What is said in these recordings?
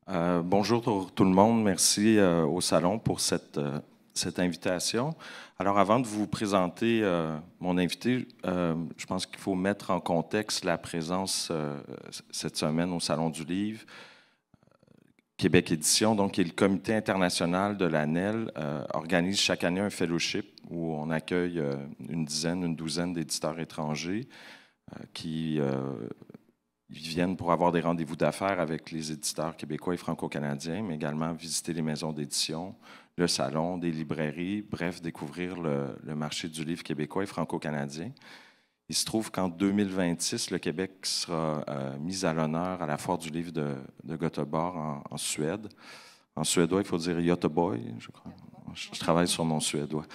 Bonjour tout le monde. Merci au Salon pour cette invitation. Alors, avant de vous présenter mon invité, je pense qu'il faut mettre en contexte la présence cette semaine au Salon du Livre, Québec Édition, donc qui est le comité international de l'ANEL, organise chaque année un fellowship où on accueille une douzaine d'éditeurs étrangers qui ils viennent pour avoir des rendez-vous d'affaires avec les éditeurs québécois et franco-canadiens, mais également visiter les maisons d'édition, le salon, des librairies, bref, découvrir le marché du livre québécois et franco-canadien. Il se trouve qu'en 2026, le Québec sera mis à l'honneur à la Foire du livre de Göteborg en Suède. En suédois, il faut dire Göteborg, je crois. Je travaille sur mon suédois.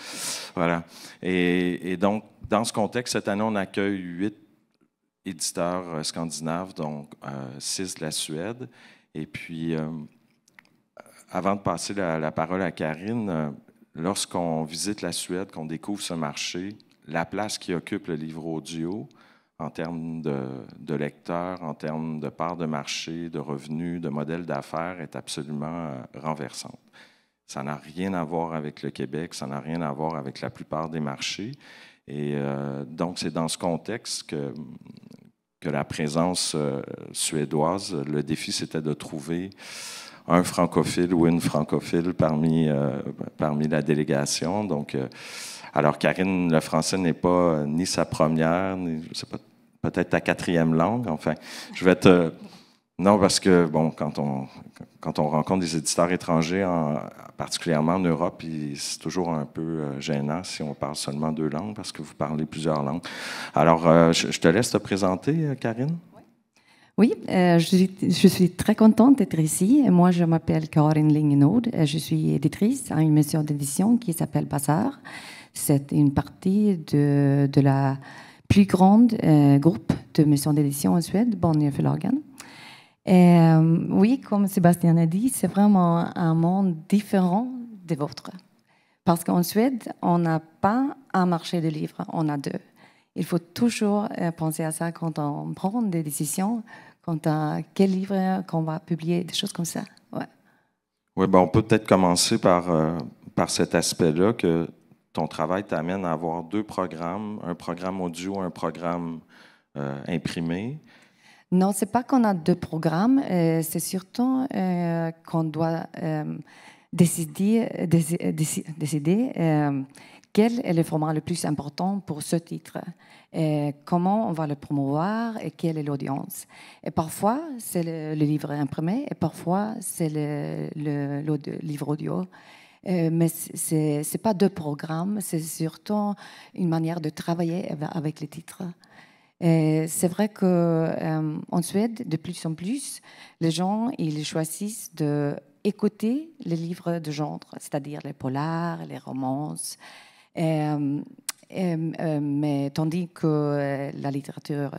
Voilà. Et donc, dans ce contexte, cette année, on accueille 8 éditeurs scandinaves, donc 6 de la Suède. Et puis, avant de passer la parole à Karine, lorsqu'on visite la Suède, qu'on découvre ce marché, la place qui occupe le livre audio en termes de lecteurs, en termes de part de marché, de revenus, de modèles d'affaires est absolument renversante. Ça n'a rien à voir avec le Québec, ça n'a rien à voir avec la plupart des marchés. Et donc, c'est dans ce contexte que la présence suédoise, le défi, c'était de trouver un francophile ou une francophile parmi la délégation. Donc, alors, Karine, le français n'est pas ni sa première, ni, je sais pas, peut-être ta quatrième langue. Enfin, je vais te... Non, parce que, bon, quand on rencontre des éditeurs étrangers, particulièrement en Europe, c'est toujours un peu gênant si on parle seulement 2 langues, parce que vous parlez plusieurs langues. Alors, je te laisse te présenter, Karine. Oui, je suis très contente d'être ici. Moi, je m'appelle Karin Lingenod. Je suis éditrice à une maison d'édition qui s'appelle Bazar. C'est une partie de la plus grande groupe de maisons d'édition en Suède, Bonnierförlagen. Oui, comme Sébastien a dit, c'est vraiment un monde différent des vôtres. Parce qu'en Suède, on n'a pas un marché de livres, on a 2. Il faut toujours penser à ça quand on prend des décisions, quant à quel livre qu'on va publier, des choses comme ça. Ouais. Oui, ben on peut peut-être commencer par cet aspect-là, que ton travail t'amène à avoir 2 programmes, un programme audio, un programme imprimé. Non, c'est pas qu'on a 2 programmes, c'est surtout qu'on doit décider quel est le format le plus important pour ce titre, comment on va le promouvoir et quelle est l'audience. Et parfois, c'est le livre imprimé et parfois, c'est le livre audio. Mais ce n'est pas 2 programmes, c'est surtout une manière de travailler avec les titres. C'est vrai qu'en Suède, de plus en plus, les gens ils choisissent d'écouter les livres de genre, c'est-à-dire les polars, les romances. Mais tandis que la littérature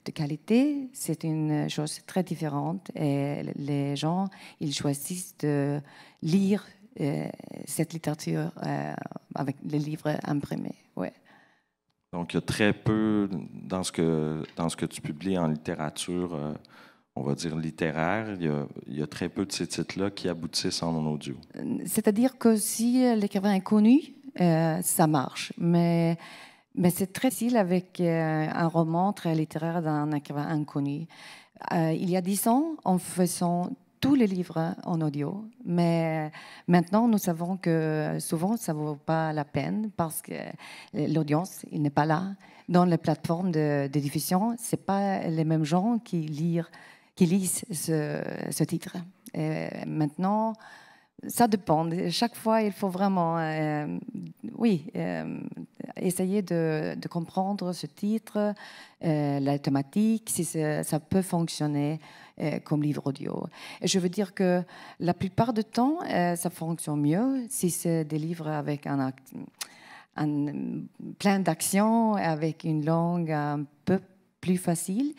de qualité, c'est une chose très différente. Et les gens, ils choisissent de lire cette littérature avec les livres imprimés. Ouais. Donc, il y a très peu, dans ce que tu publies en littérature, on va dire littéraire, il y a très peu de ces titres-là qui aboutissent en audio. C'est-à-dire que si l'écrivain est connu, ça marche. Mais c'est très difficile avec un roman très littéraire d'un écrivain inconnu. Il y a 10 ans, on faisait tous les livres en audio, mais maintenant nous savons que souvent ça ne vaut pas la peine parce que l'audience il n'est pas là. Dans les plateformes de diffusion, ce n'est pas les mêmes gens qui lisent ce titre. Et maintenant, ça dépend. Chaque fois, il faut vraiment essayer de comprendre ce titre, la thématique, si ça peut fonctionner comme livre audio. Et je veux dire que la plupart du temps, ça fonctionne mieux si c'est des livres avec plein d'actions, avec une langue un peu plus facile.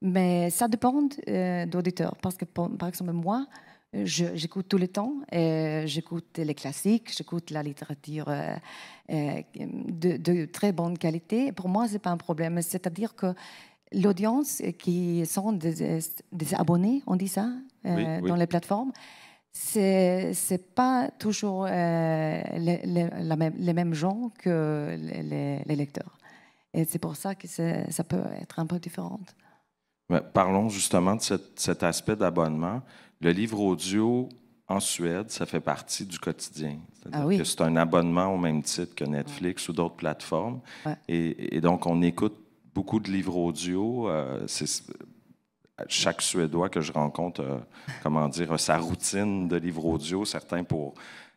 Mais ça dépend d'auditeurs. Parce que, par exemple, moi, j'écoute tout le temps. J'écoute les classiques, j'écoute la littérature de très bonne qualité. Pour moi, ce n'est pas un problème. C'est-à-dire que l'audience qui sont des abonnés, on dit ça, dans les plateformes, c'est pas toujours les mêmes gens que les lecteurs. Et c'est pour ça que ça peut être un peu différent. Mais parlons justement de cet aspect d'abonnement. Le livre audio en Suède, ça fait partie du quotidien. C'est-à-dire que c'est un abonnement au même titre que Netflix ou d'autres plateformes. Ouais. Et donc, on écoute beaucoup de livres audio. Chaque Suédois que je rencontre, comment dire, sa routine de livres audio. Certains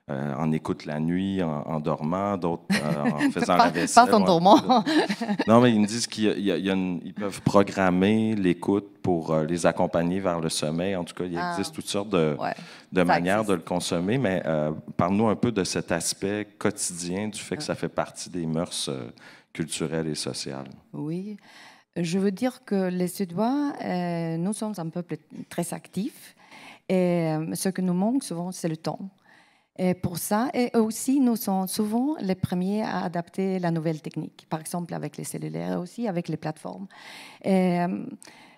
en écoutent la nuit, en dormant, d'autres en faisant la vaisselle. Pas en dormant. Non, mais ils me disent qu'ils peuvent programmer l'écoute pour les accompagner vers le sommeil. En tout cas, il existe toutes sortes de manières de le consommer. Mais parle-nous un peu de cet aspect quotidien, du fait que ça fait partie des mœurs culturelles et sociales. Oui. Je veux dire que les Suédois, nous sommes un peuple très actif. Et ce qui nous manque souvent, c'est le temps. Et pour ça, et aussi, nous sommes souvent les premiers à adapter la nouvelle technique. Par exemple, avec les cellulaires et aussi avec les plateformes. Et,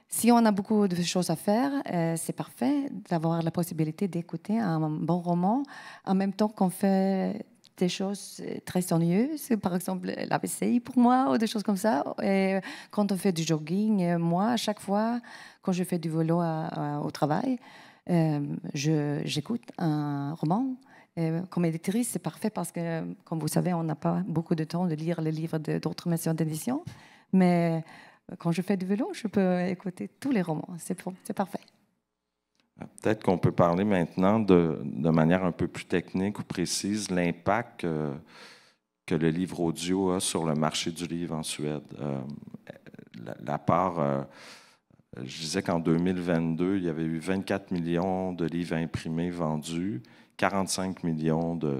si on a beaucoup de choses à faire, c'est parfait d'avoir la possibilité d'écouter un bon roman en même temps qu'on fait des choses très ennuyeuses, par exemple la vaisselle pour moi ou des choses comme ça. Et quand on fait du jogging, moi, à chaque fois, quand je fais du vélo au travail, j'écoute un roman. Comme éditrice, c'est parfait parce que, comme vous savez, on n'a pas beaucoup de temps de lire les livres d'autres maisons d'édition. Mais quand je fais du vélo, je peux écouter tous les romans. C'est parfait. Peut-être qu'on peut parler maintenant de manière un peu plus technique ou précise l'impact que le livre audio a sur le marché du livre en Suède. La part, je disais qu'en 2022, il y avait eu 24 millions de livres imprimés vendus, 45 millions de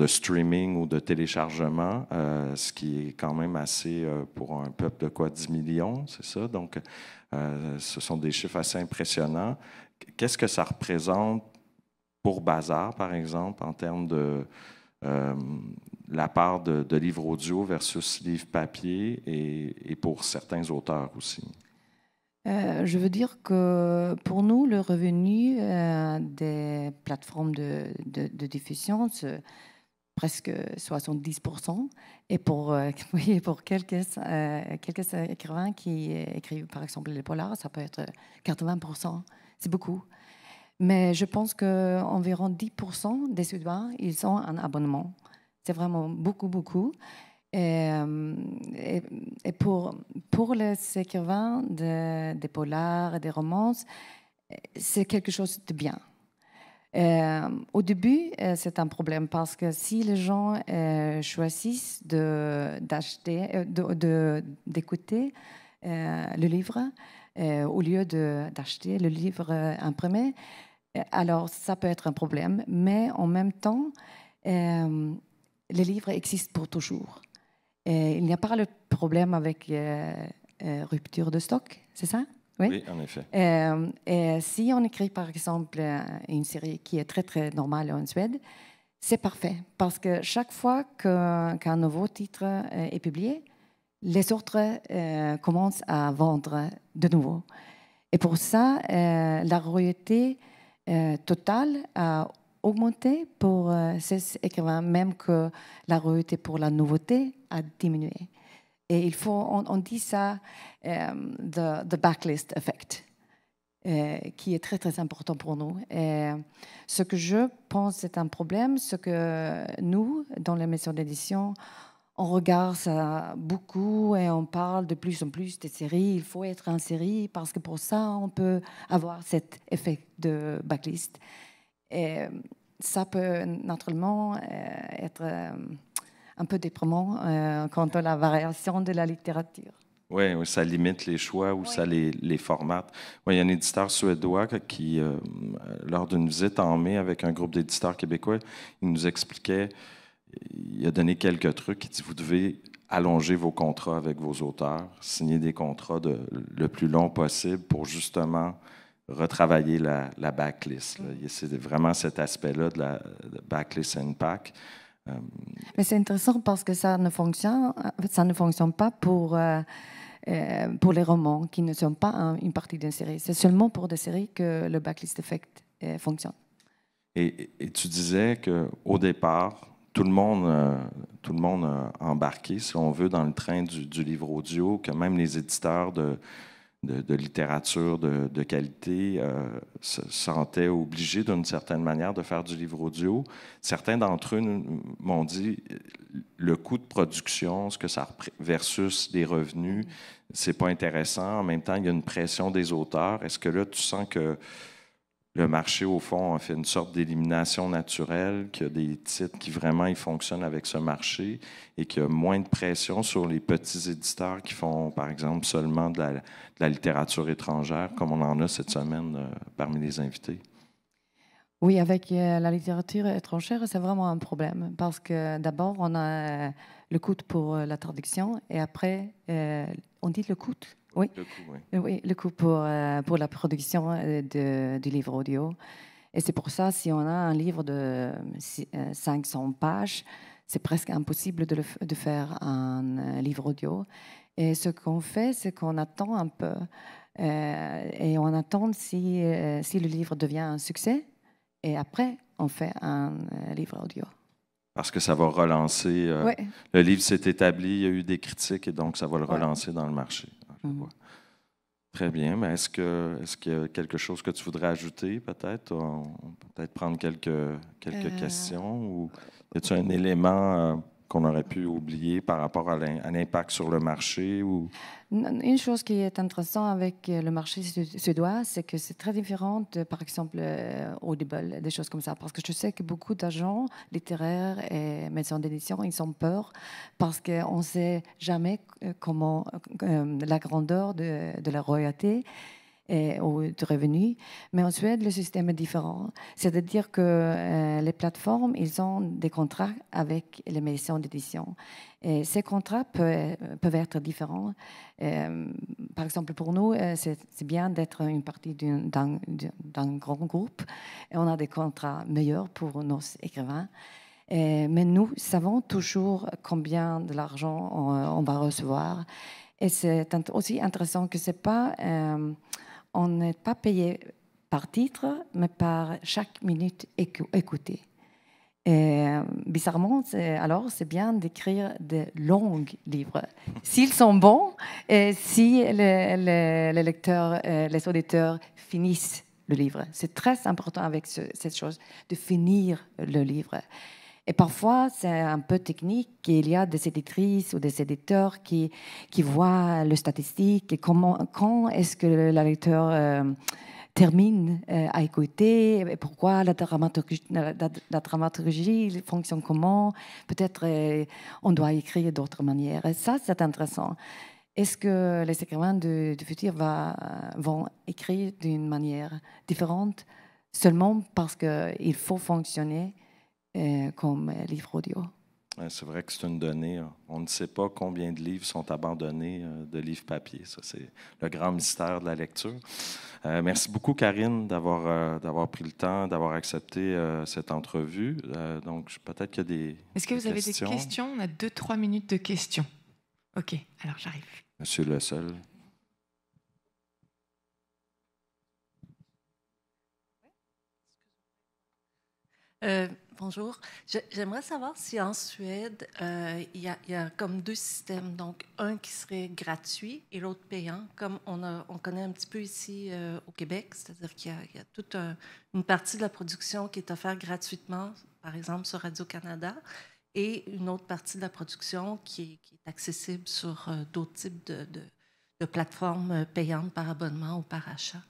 streaming ou de téléchargement, ce qui est quand même assez pour un peuple de quoi, 10 millions, c'est ça? Donc, ce sont des chiffres assez impressionnants. Qu'est-ce que ça représente pour Bazar, par exemple, en termes de la part de livres audio versus livres papier et pour certains auteurs aussi? Je veux dire que pour nous, le revenu des plateformes de diffusion, c'est presque 70%. Et pour quelques écrivains qui écrivent, par exemple, les polars, ça peut être 80%. C'est beaucoup. Mais je pense qu'environ 10% des Suédois, ils ont un abonnement. C'est vraiment beaucoup, beaucoup. Et pour les écrivains des polars et des romances, c'est quelque chose de bien. Au début, c'est un problème parce que si les gens choisissent d'écouter le livre au lieu d'acheter le livre imprimé, alors ça peut être un problème. Mais en même temps, les livres existent pour toujours. Il n'y a pas le problème avec rupture de stock, c'est ça? Oui, en effet. Et si on écrit, par exemple, une série qui est très, très normale en Suède, c'est parfait. Parce que chaque fois qu'un nouveau titre est publié, les autres commencent à vendre de nouveau. Et pour ça, la royauté totale a augmenté pour ces écrivains, même que la royauté pour la nouveauté a diminué. Et on dit ça, the backlist effect, qui est très, très important pour nous. Et ce que je pense c'est un problème, c'est que nous, dans les maisons d'édition, on regarde ça beaucoup et on parle de plus en plus des séries. Il faut être en série parce que pour ça, on peut avoir cet effet de backlist. Et ça peut naturellement être un peu déprimant quant à la variation de la littérature. Oui, ça limite les choix ou ça les formate. Il y a un éditeur suédois qui, lors d'une visite en mai avec un groupe d'éditeurs québécois, il nous expliquait, il a donné quelques trucs, il dit, vous devez allonger vos contrats avec vos auteurs, signer des contrats le plus long possible pour justement retravailler la backlist. C'est vraiment cet aspect-là de backlist impact. Mais c'est intéressant parce que ça ne fonctionne pas pour les romans qui ne sont pas une partie d'une série. C'est seulement pour des séries que le backlist effect fonctionne. Et tu disais qu'au départ, tout le monde a embarqué, si on veut, dans le train du livre audio, que même les éditeurs de littérature de qualité se sentaient obligés d'une certaine manière de faire du livre audio. Certains d'entre eux m'ont dit le coût de production, ce que ça versus les revenus, c'est pas intéressant. En même temps, il y a une pression des auteurs. Est-ce que là, tu sens que le marché, au fond, a fait une sorte d'élimination naturelle, qu'il y a des titres qui vraiment ils fonctionnent avec ce marché et qu'il y a moins de pression sur les petits éditeurs qui font, par exemple, seulement de la littérature étrangère, comme on en a cette semaine parmi les invités? Oui, avec la littérature étrangère, c'est vraiment un problème parce que d'abord, on a le coût pour la traduction et après, on dit le coût. Oui, le coût, oui. Oui, le coût pour la production du livre audio. Et c'est pour ça, si on a un livre de 500 pages, c'est presque impossible de faire un livre audio. Et ce qu'on fait, c'est qu'on attend un peu. Et on attend si le livre devient un succès. Et après, on fait un livre audio. Parce que ça va relancer. Ouais. Le livre s'est établi, il y a eu des critiques et donc ça va le relancer dans le marché. Très bien. Mais est-ce qu'il y a quelque chose que tu voudrais ajouter, peut-être? Peut-être prendre quelques questions? Ou y a-t-il un élément qu'on aurait pu oublier par rapport à l'impact sur le marché? Ou... Une chose qui est intéressante avec le marché suédois, c'est que c'est très différent de, par exemple, Audible, des choses comme ça. Parce que je sais que beaucoup d'agents littéraires et maisons d'édition, ils ont peur parce qu'on ne sait jamais comment la grandeur de la royauté ou de revenus. Mais en Suède, le système est différent. C'est-à-dire que les plateformes, ils ont des contrats avec les maisons d'édition. Et ces contrats peuvent être différents. Par exemple, pour nous, c'est bien d'être une partie d'un grand groupe. Et on a des contrats meilleurs pour nos écrivains. Mais nous savons toujours combien de l'argent on va recevoir. Et c'est aussi intéressant que c'est pas... on n'est pas payé par titre, mais par chaque minute écoutée. Et bizarrement, c'est bien d'écrire de longs livres. S'ils sont bons, et si les lecteurs, les auditeurs finissent le livre. C'est très important avec cette chose de finir le livre. Et parfois, c'est un peu technique. Il y a des éditrices ou des éditeurs qui voient les statistiques et quand est-ce que le lecteur termine à écouter, et pourquoi la dramaturgie fonctionne comment. Peut-être on doit écrire d'autres manières. Et ça, c'est intéressant. Est-ce que les écrivains du futur vont écrire d'une manière différente seulement parce qu'il faut fonctionner comme livre audio? C'est vrai que c'est une donnée. On ne sait pas combien de livres sont abandonnés de livres papier. Ça, c'est le grand mystère de la lecture. Merci beaucoup, Karine, d'avoir pris le temps, d'avoir accepté cette entrevue. Donc, peut-être qu'il y a des questions. Est-ce que vous avez des questions? On a 2-3 minutes de questions. OK, alors j'arrive. Monsieur Le Seul. Bonjour. J'aimerais savoir si en Suède, il y a comme deux systèmes. Donc, un qui serait gratuit et l'autre payant, comme on connaît un petit peu ici au Québec. C'est-à-dire qu'il y a toute une partie de la production qui est offerte gratuitement, par exemple sur Radio-Canada, et une autre partie de la production qui est accessible sur d'autres types de plateformes payantes par abonnement ou par achat.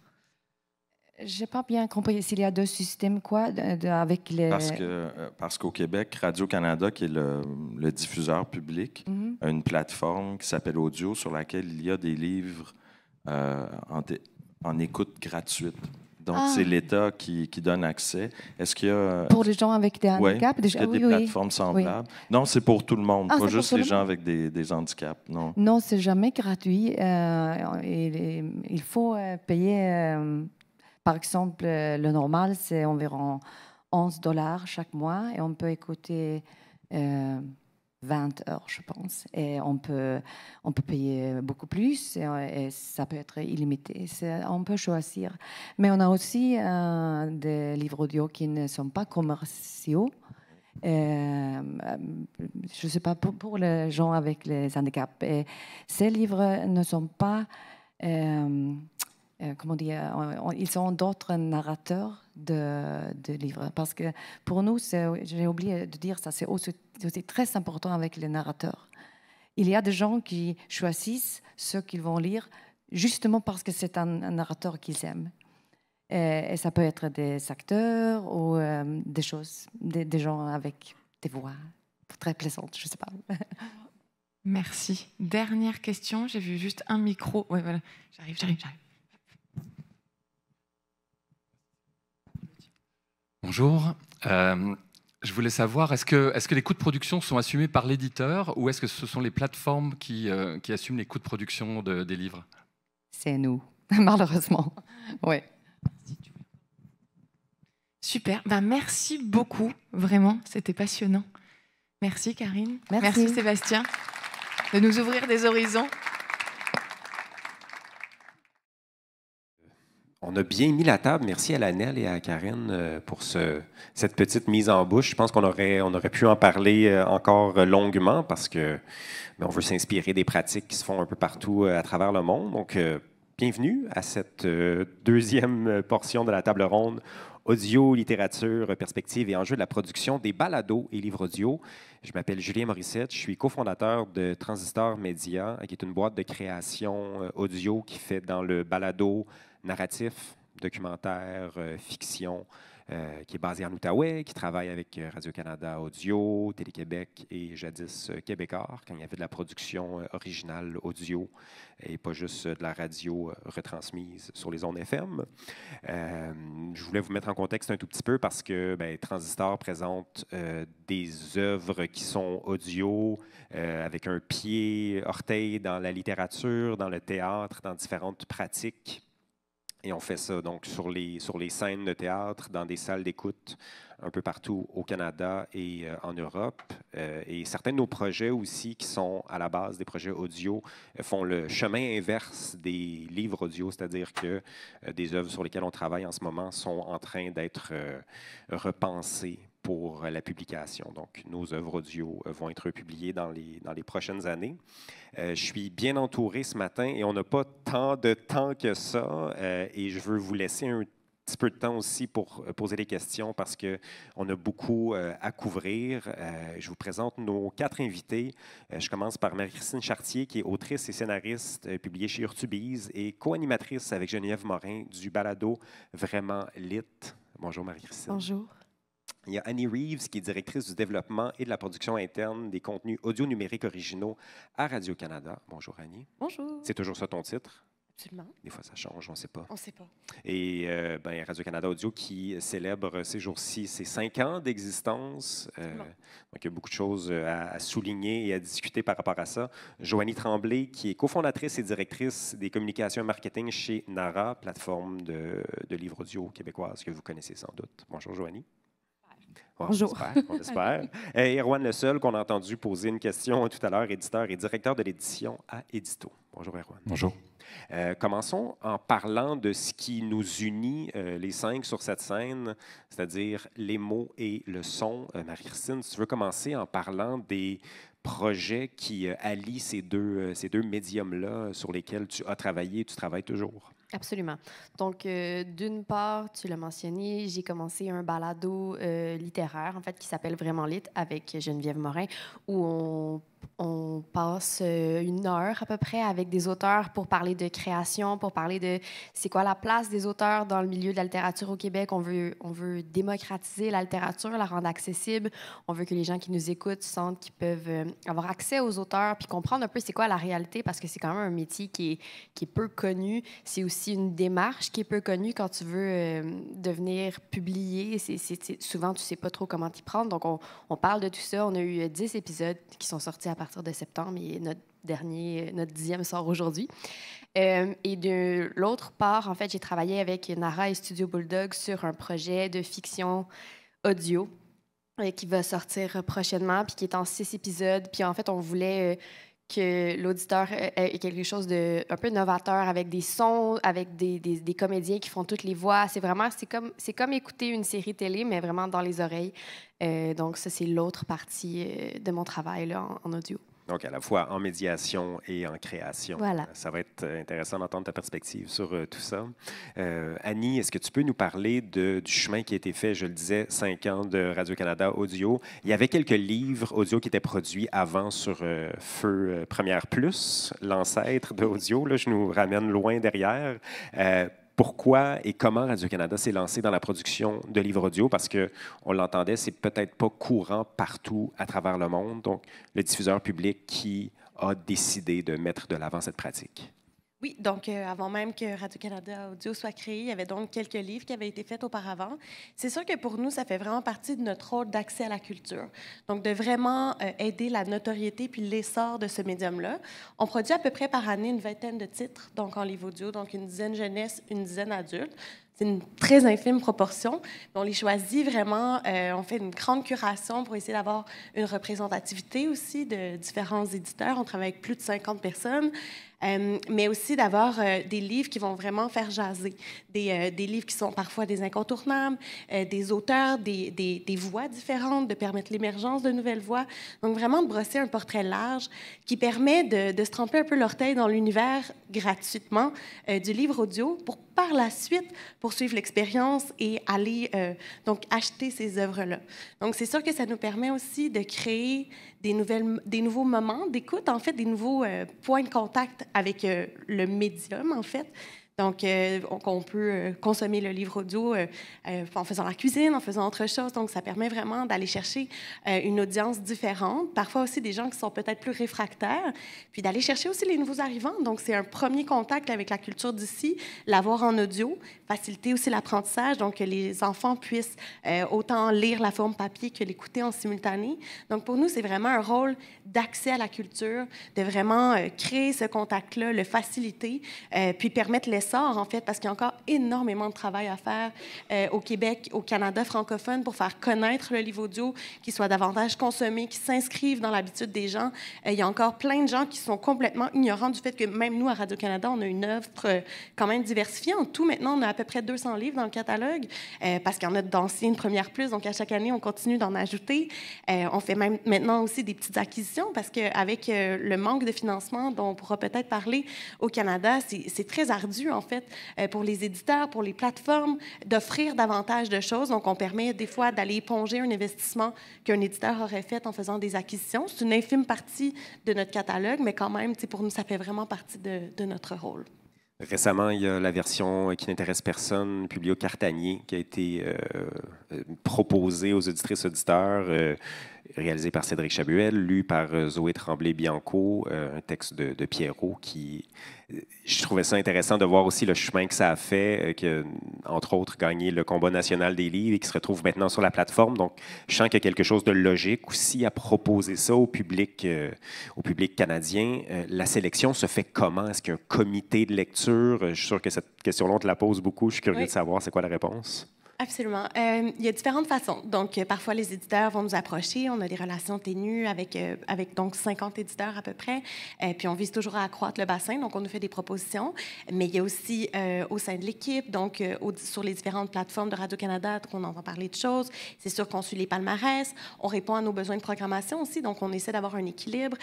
Je n'ai pas bien compris s'il y a deux systèmes, quoi, avec les... Parce qu'au Québec, Radio-Canada, qui est le diffuseur public, a une plateforme qui s'appelle Audio, sur laquelle il y a des livres en écoute gratuite. Donc, c'est l'État qui donne accès. Est-ce qu'il y a... Pour les gens avec des handicaps? Est-ce qu'il y a des plateformes semblables? Oui. Non, c'est pour tout le monde, pas juste les gens avec des handicaps. Non, non, c'est jamais gratuit. Il faut payer... Par exemple, le normal, c'est environ $11 chaque mois et on peut écouter 20 heures, je pense. Et on peut payer beaucoup plus et ça peut être illimité. On peut choisir. Mais on a aussi des livres audio qui ne sont pas commerciaux. Je ne sais pas, pour les gens avec les handicaps. Et ces livres ne sont pas... comment dire, ils ont d'autres narrateurs de livres. Parce que pour nous, j'ai oublié de dire ça, c'est aussi très important avec les narrateurs. Il y a des gens qui choisissent ce qu'ils vont lire justement parce que c'est un narrateur qu'ils aiment. Et ça peut être des acteurs ou des choses, des gens avec des voix très plaisantes, je ne sais pas. Merci. Dernière question, j'ai vu juste un micro. Ouais, voilà, j'arrive. Bonjour. Je voulais savoir, est-ce que les coûts de production sont assumés par l'éditeur ou est-ce que ce sont les plateformes qui assument les coûts de production des livres? C'est nous, malheureusement. Oui. Super. Ben, merci beaucoup. Vraiment, c'était passionnant. Merci, Karine. Merci, Sébastien, de nous ouvrir des horizons. On a bien mis la table. Merci à Lannelle et à Karine pour cette petite mise en bouche. Je pense qu'on aurait pu en parler encore longuement parce que on veut s'inspirer des pratiques qui se font un peu partout à travers le monde. Donc, bienvenue à cette deuxième portion de la table ronde audio, littérature, perspective et enjeux de la production des balados et livres audio. Je m'appelle Julien Morissette, je suis cofondateur de Transistor Média, qui est une boîte de création audio qui fait dans le balado narratif, documentaire, fiction, qui est basé en Outaouais, qui travaille avec Radio-Canada Audio, Télé-Québec et jadis Québécois, quand il y avait de la production originale audio et pas juste de la radio retransmise sur les ondes FM. Je voulais vous mettre en contexte un tout petit peu parce que Transistor présente des œuvres qui sont audio, avec un pied orteil dans la littérature, dans le théâtre, dans différentes pratiques. Et on fait ça donc sur les scènes de théâtre, dans des salles d'écoute un peu partout au Canada et en Europe. Et certains de nos projets aussi, qui sont à la base des projets audio, font le chemin inverse des livres audio, c'est-à-dire que des œuvres sur lesquelles on travaille en ce moment sont en train d'être repensées pour la publication. Donc, nos œuvres audio vont être publiées dans les prochaines années. Je suis bien entouré ce matin et on n'a pas tant de temps que ça. Et je veux vous laisser un petit peu de temps aussi pour poser des questions parce qu'on a beaucoup à couvrir. Je vous présente nos 4 invités. Je commence par Marie-Christine Chartier, qui est autrice et scénariste, publiée chez Urtubise et co-animatrice avec Geneviève Morin du balado Vraiment Lit. Bonjour Marie-Christine. Bonjour. Il y a Annie Reeves, qui est directrice du développement et de la production interne des contenus audio numériques originaux à Radio-Canada. Bonjour Annie. Bonjour. C'est toujours ça ton titre? Absolument. Des fois, ça change, on ne sait pas. On ne sait pas. Et Radio-Canada Audio qui célèbre ces jours-ci ses 5 ans d'existence. Donc, il y a beaucoup de choses à souligner et à discuter par rapport à ça. Joanie Tremblay, qui est cofondatrice et directrice des communications et marketing chez NARA, plateforme de livres audio québécoise que vous connaissez sans doute. Bonjour Joanie. Bonjour. On espère. Et Erwan Le Seul, qu'on a entendu poser une question tout à l'heure, éditeur et directeur de l'édition à Édito. Bonjour Erwan. Bonjour. Commençons en parlant de ce qui nous unit, les 5 sur cette scène, c'est-à-dire les mots et le son. Marie-Christine, si tu veux commencer en parlant des projets qui allient ces deux médiums-là sur lesquels tu as travaillé et tu travailles toujours. Absolument. Donc, d'une part, tu l'as mentionné, j'ai commencé un balado littéraire, en fait, qui s'appelle Vraiment Lit, avec Geneviève Morin, où on passe 1 heure à peu près avec des auteurs pour parler de création, pour parler de c'est quoi la place des auteurs dans le milieu de la littérature au Québec. On veut démocratiser la littérature, la rendre accessible. On veut que les gens qui nous écoutent sentent qu'ils peuvent avoir accès aux auteurs puis comprendre un peu c'est quoi la réalité parce que c'est quand même un métier qui est peu connu. C'est aussi une démarche qui est peu connue quand tu veux devenir publié. Souvent, tu ne sais pas trop comment t'y prendre. Donc, on parle de tout ça. On a eu 10 épisodes qui sont sortis à partir de septembre et notre 10e sort aujourd'hui. Et de l'autre part, en fait, j'ai travaillé avec NARA et Studio Bulldog sur un projet de fiction audio qui va sortir prochainement, puis qui est en 6 épisodes. Puis en fait, on voulait que l'auditeur ait quelque chose de un peu novateur, avec des sons, avec des comédiens qui font toutes les voix. C'est comme écouter une série télé, mais vraiment dans les oreilles. Donc ça, c'est l'autre partie de mon travail là, en audio. Donc, à la fois en médiation et en création. Voilà. Ça va être intéressant d'entendre ta perspective sur tout ça. Annie, est-ce que tu peux nous parler du chemin qui a été fait, je le disais, 5 ans de Radio-Canada Audio? Il y avait quelques livres audio qui étaient produits avant sur Feu Première Plus, l'ancêtre d'Audio. Là, je nous ramène loin derrière. Pourquoi et comment Radio-Canada s'est lancé dans la production de livres audio? Parce qu'on l'entendait, c'est peut-être pas courant partout à travers le monde. Donc, le diffuseur public qui a décidé de mettre de l'avant cette pratique. Oui, donc avant même que Radio-Canada Audio soit créé, il y avait donc quelques livres qui avaient été faits auparavant. C'est sûr que pour nous, ça fait vraiment partie de notre rôle d'accès à la culture. Donc, de vraiment aider la notoriété puis l'essor de ce médium-là. On produit à peu près par année une vingtaine de titres, donc en livre audio, donc une dizaine jeunesse, une dizaine adultes. C'est une très infime proportion. On les choisit vraiment. On fait une grande curation pour essayer d'avoir une représentativité aussi de différents éditeurs. On travaille avec plus de 50 personnes. Mais aussi d'avoir des livres qui vont vraiment faire jaser, des livres qui sont parfois des incontournables, des auteurs, des voix différentes, de permettre l'émergence de nouvelles voix. Donc, vraiment de brosser un portrait large qui permet de se tremper un peu l'orteil dans l'univers gratuitement du livre audio pour par la suite poursuivre l'expérience et aller donc acheter ces œuvres-là. Donc, c'est sûr que ça nous permet aussi de créer des nouveaux moments d'écoute, en fait, des nouveaux points de contact avec le médium, en fait. Donc, on peut consommer le livre audio en faisant la cuisine, en faisant autre chose. Donc, ça permet vraiment d'aller chercher une audience différente, parfois aussi des gens qui sont peut-être plus réfractaires, puis d'aller chercher aussi les nouveaux arrivants. Donc, c'est un premier contact avec la culture d'ici, l'avoir en audio, faciliter aussi l'apprentissage, donc que les enfants puissent autant lire la forme papier que l'écouter en simultané. Donc, pour nous, c'est vraiment un rôle d'accès à la culture, de vraiment créer ce contact-là, le faciliter, puis permettre en fait, parce qu'il y a encore énormément de travail à faire au Québec, au Canada francophone, pour faire connaître le livre audio, qu'il soit davantage consommé, qu'il s'inscrive dans l'habitude des gens. Il y a encore plein de gens qui sont complètement ignorants du fait que même nous, à Radio-Canada, on a une offre quand même diversifiée. En tout, maintenant, on a à peu près 200 livres dans le catalogue, parce qu'il y en a d'anciennes Première Plus, donc à chaque année, on continue d'en ajouter. On fait même maintenant aussi des petites acquisitions, parce qu'avec le manque de financement dont on pourra peut-être parler au Canada, c'est très ardu, en fait, pour les éditeurs, pour les plateformes, d'offrir davantage de choses. Donc, on permet des fois d'aller éponger un investissement qu'un éditeur aurait fait en faisant des acquisitions. C'est une infime partie de notre catalogue, mais quand même, pour nous, ça fait vraiment partie de notre rôle. Récemment, il y a la version qui n'intéresse personne, publiée au Cartanier, qui a été proposée aux auditrices et auditeurs, réalisée par Cédric Chabuel, lu par Zoé Tremblay-Bianco, un texte de Pierrot qui... Je trouvais ça intéressant de voir aussi le chemin que ça a fait, que, entre autres, gagné le combat national des livres et qui se retrouve maintenant sur la plateforme. Donc, je sens qu'il y a quelque chose de logique aussi à proposer ça au public canadien. La sélection se fait comment? Est-ce qu'il y a un comité de lecture? Je suis sûr que cette question-là, on te la pose beaucoup. Je suis curieux de savoir c'est quoi la réponse. Absolument. Il y a différentes façons. Donc, parfois, les éditeurs vont nous approcher. On a des relations ténues avec donc 50 éditeurs à peu près. Puis, on vise toujours à accroître le bassin. Donc, on nous fait des propositions. Mais il y a aussi au sein de l'équipe, donc sur les différentes plateformes de Radio-Canada, on entend parler de choses. C'est sûr qu'on suit les palmarès. On répond à nos besoins de programmation aussi. Donc, on essaie d'avoir un équilibre,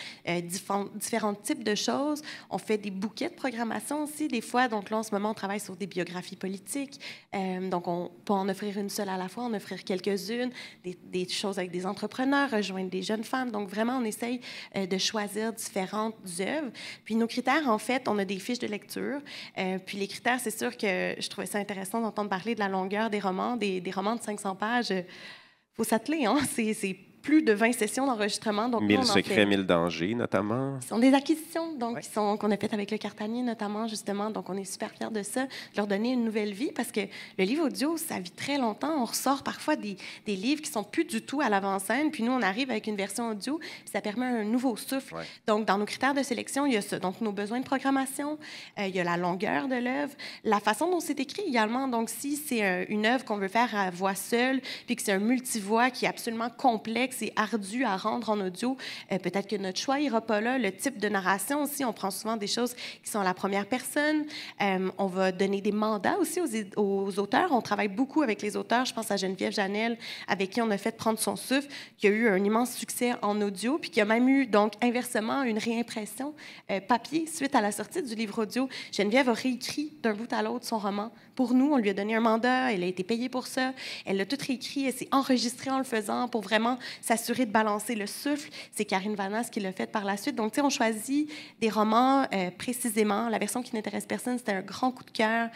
différents types de choses. On fait des bouquets de programmation aussi, des fois. Donc, là, en ce moment, on travaille sur des biographies politiques. Donc, on peut en offrir une seule à la fois, en offrir quelques-unes, des choses avec des entrepreneurs, rejoindre des jeunes femmes. Donc, vraiment, on essaye de choisir différentes œuvres. Puis, nos critères, en fait, on a des fiches de lecture. Puis, les critères, c'est sûr que je trouvais ça intéressant d'entendre parler de la longueur des romans, des romans de 500 pages. Il faut s'atteler, hein? C'est plus de 20 sessions d'enregistrement. 1000 secrets, 1000 dangers, notamment. Ce sont des acquisitions qu'on a faites avec le Cartanier, notamment, justement. Donc, on est super fiers de ça, de leur donner une nouvelle vie, parce que le livre audio, ça vit très longtemps. On ressort parfois des livres qui sont plus du tout à l'avant-scène, puis nous, on arrive avec une version audio, puis ça permet un nouveau souffle. Ouais. Donc, dans nos critères de sélection, il y a ça. Donc, nos besoins de programmation, il y a la longueur de l'œuvre, la façon dont c'est écrit également. Donc, si c'est une œuvre qu'on veut faire à voix seule, puis que c'est un multivoix qui est absolument complexe et ardu à rendre en audio, peut-être que notre choix n'ira pas là. Le type de narration aussi, on prend souvent des choses qui sont à la première personne. On va donner des mandats aussi aux auteurs. On travaille beaucoup avec les auteurs. Je pense à Geneviève Janel, avec qui on a fait Prendre son souffle, qui a eu un immense succès en audio, puis qui a même eu, donc, inversement, une réimpression papier suite à la sortie du livre audio. Geneviève a réécrit d'un bout à l'autre son roman. Pour nous, on lui a donné un mandat, elle a été payée pour ça, elle l'a tout réécrit, elle s'est enregistrée en le faisant pour vraiment s'assurer de balancer le souffle. C'est Karine Vanasse qui l'a fait par la suite. Donc, tu sais, on choisit des romans précisément. La version qui n'intéresse personne, c'était un grand coup de cœur.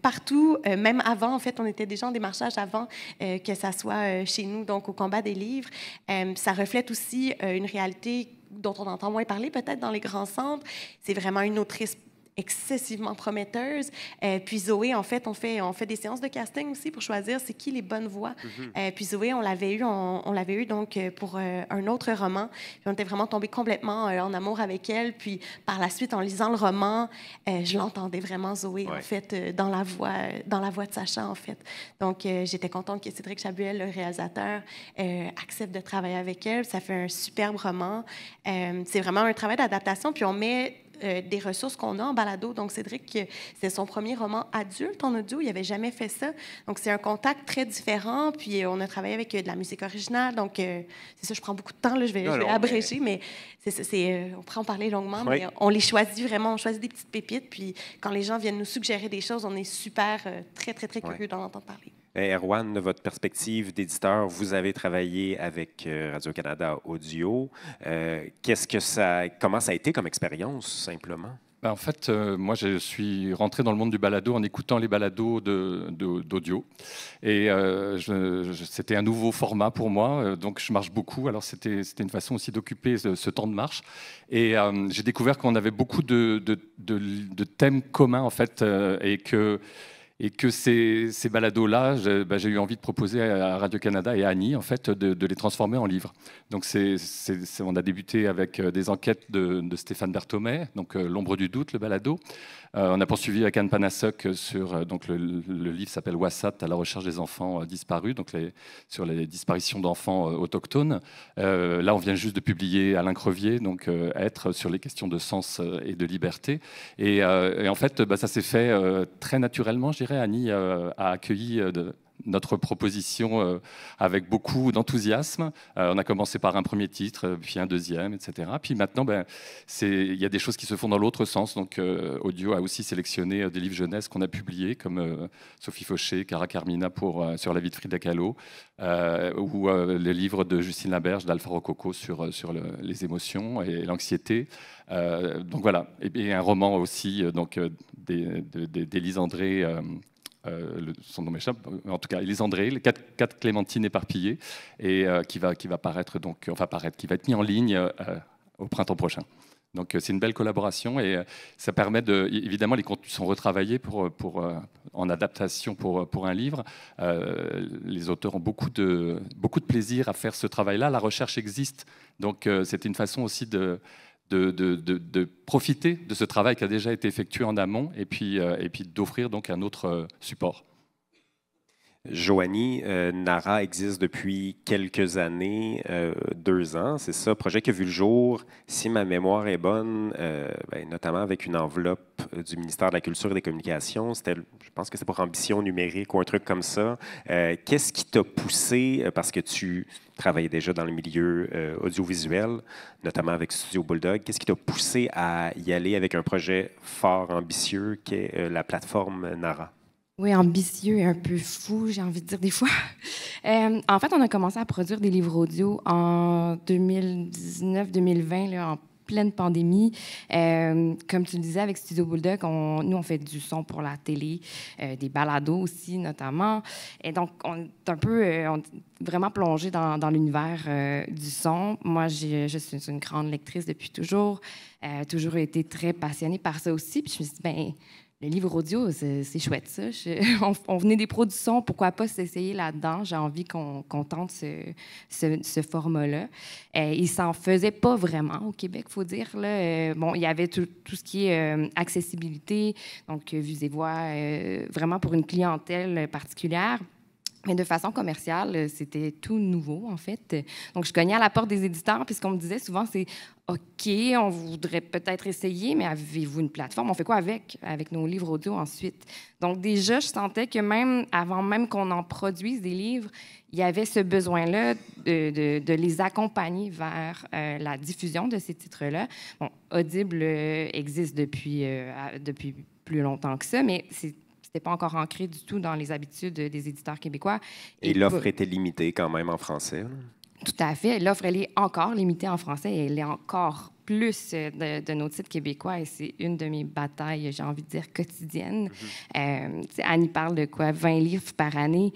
Partout, même avant, en fait, on était déjà en démarchage avant que ça soit chez nous, donc au Combat des livres. Ça reflète aussi une réalité dont on entend moins parler peut-être dans les grands centres. C'est vraiment une autrice excessivement prometteuse. Puis Zoé, en fait, on fait des séances de casting aussi pour choisir c'est qui les bonnes voix. Puis Zoé, on l'avait eu donc pour un autre roman. Puis on était vraiment tombés complètement en amour avec elle. Puis par la suite, en lisant le roman, je l'entendais vraiment Zoé, en fait, dans la voix de Sacha, en fait. Donc j'étais contente que Cédric Chabuel, le réalisateur, accepte de travailler avec elle. Ça fait un superbe roman. C'est vraiment un travail d'adaptation. Puis on met des ressources qu'on a en balado. Donc, Cédric, c'est son premier roman adulte en audio. Il n'avait jamais fait ça. Donc, c'est un contact très différent. Puis, on a travaillé avec de la musique originale. Donc, c'est ça, je prends beaucoup de temps. Là, je vais abréger, mais on pourrait en parler longuement. Mais on les choisit vraiment. On choisit des petites pépites. Puis, quand les gens viennent nous suggérer des choses, on est super, très, très, très curieux d'en entendre parler. Erwan, de votre perspective d'éditeur, vous avez travaillé avec Radio-Canada Audio. Comment ça a été comme expérience, simplement? En fait, moi, je suis rentré dans le monde du balado en écoutant les balados d'audio. Et c'était un nouveau format pour moi, donc je marche beaucoup. Alors, c'était une façon aussi d'occuper ce temps de marche. Et j'ai découvert qu'on avait beaucoup de thèmes communs, en fait, et que ces balados-là, j'ai eu envie de proposer à Radio-Canada et à Annie, en fait, de les transformer en livres. Donc, on a débuté avec des enquêtes de Stéphane Berthomé, donc L'ombre du doute, le balado. On a poursuivi avec Anne Panassoc sur donc le livre s'appelle Wassat, à la recherche des enfants disparus, donc sur les disparitions d'enfants autochtones. Là, on vient juste de publier Alain Crevier, donc Être, sur les questions de sens et de liberté. Et en fait, ça s'est fait très naturellement, je dirais. Annie a accueilli notre proposition avec beaucoup d'enthousiasme. On a commencé par un premier titre, puis un deuxième, etc. Puis maintenant, il y a des choses qui se font dans l'autre sens. Donc, Audio a aussi sélectionné des livres jeunesse qu'on a publiés, comme Sophie Fauché, Cara Carmina sur la vie de Frida Kahlo, ou le livre de Justine Laberge, d'Alpha Rococo sur les émotions et l'anxiété. Donc voilà, et un roman aussi d'Élise André. Son nom m'échappe, en tout cas Élise André, les quatre clémentines éparpillées, et qui va paraître, qui va être mis en ligne au printemps prochain. Donc c'est une belle collaboration, et ça permet évidemment, les contenus sont retravaillés en adaptation pour un livre. Les auteurs ont beaucoup de plaisir à faire ce travail-là. La recherche existe, donc c'est une façon aussi de profiter de ce travail qui a déjà été effectué en amont, et puis d'offrir donc un autre support. Joanie, Nara existe depuis quelques années, 2 ans, c'est ça, projet qui a vu le jour, si ma mémoire est bonne, notamment avec une enveloppe du ministère de la Culture et des Communications. Je pense que c'est pour Ambition numérique ou un truc comme ça. Qu'est-ce qui t'a poussé, parce que tu travaillais déjà dans le milieu audiovisuel, notamment avec Studio Bulldog, qu'est-ce qui t'a poussé à y aller avec un projet fort, ambitieux, qui est la plateforme Nara? Oui, ambitieux et un peu fou, j'ai envie de dire des fois. En fait, on a commencé à produire des livres audio en 2019-2020, pleine pandémie. Comme tu le disais, avec Studio Bulldog, nous, on fait du son pour la télé, des balados aussi, notamment. Et donc, on est un peu vraiment plongé dans l'univers du son. Moi, je suis une grande lectrice depuis toujours. Toujours été très passionnée par ça aussi. Puis je me suis dit, ben le livre audio, c'est chouette, ça. On venait des pros du son, pourquoi pas s'essayer là-dedans? J'ai envie qu'on tente ce format-là. Il s'en faisait pas vraiment au Québec, il faut dire. Là. Bon, il y avait tout ce qui est accessibilité, donc vues et voix, vraiment pour une clientèle particulière. Mais de façon commerciale, c'était tout nouveau, en fait. Donc, je cognais à la porte des éditeurs, puis ce qu'on me disait souvent, c'est « OK, on voudrait peut-être essayer, mais avez-vous une plateforme? On fait quoi avec nos livres audio ensuite? » Donc, déjà, je sentais que même avant même qu'on en produise des livres, il y avait ce besoin-là de les accompagner vers la diffusion de ces titres-là. Bon, Audible existe depuis plus longtemps que ça, mais c'était pas encore ancré du tout dans les habitudes des éditeurs québécois. Et l'offre était limitée quand même en français. Là. Tout à fait. L'offre, elle est encore limitée en français et elle est encore plus de nos titres québécois et c'est une de mes batailles, j'ai envie de dire, quotidiennes. Annie parle de quoi? 20 livres par année.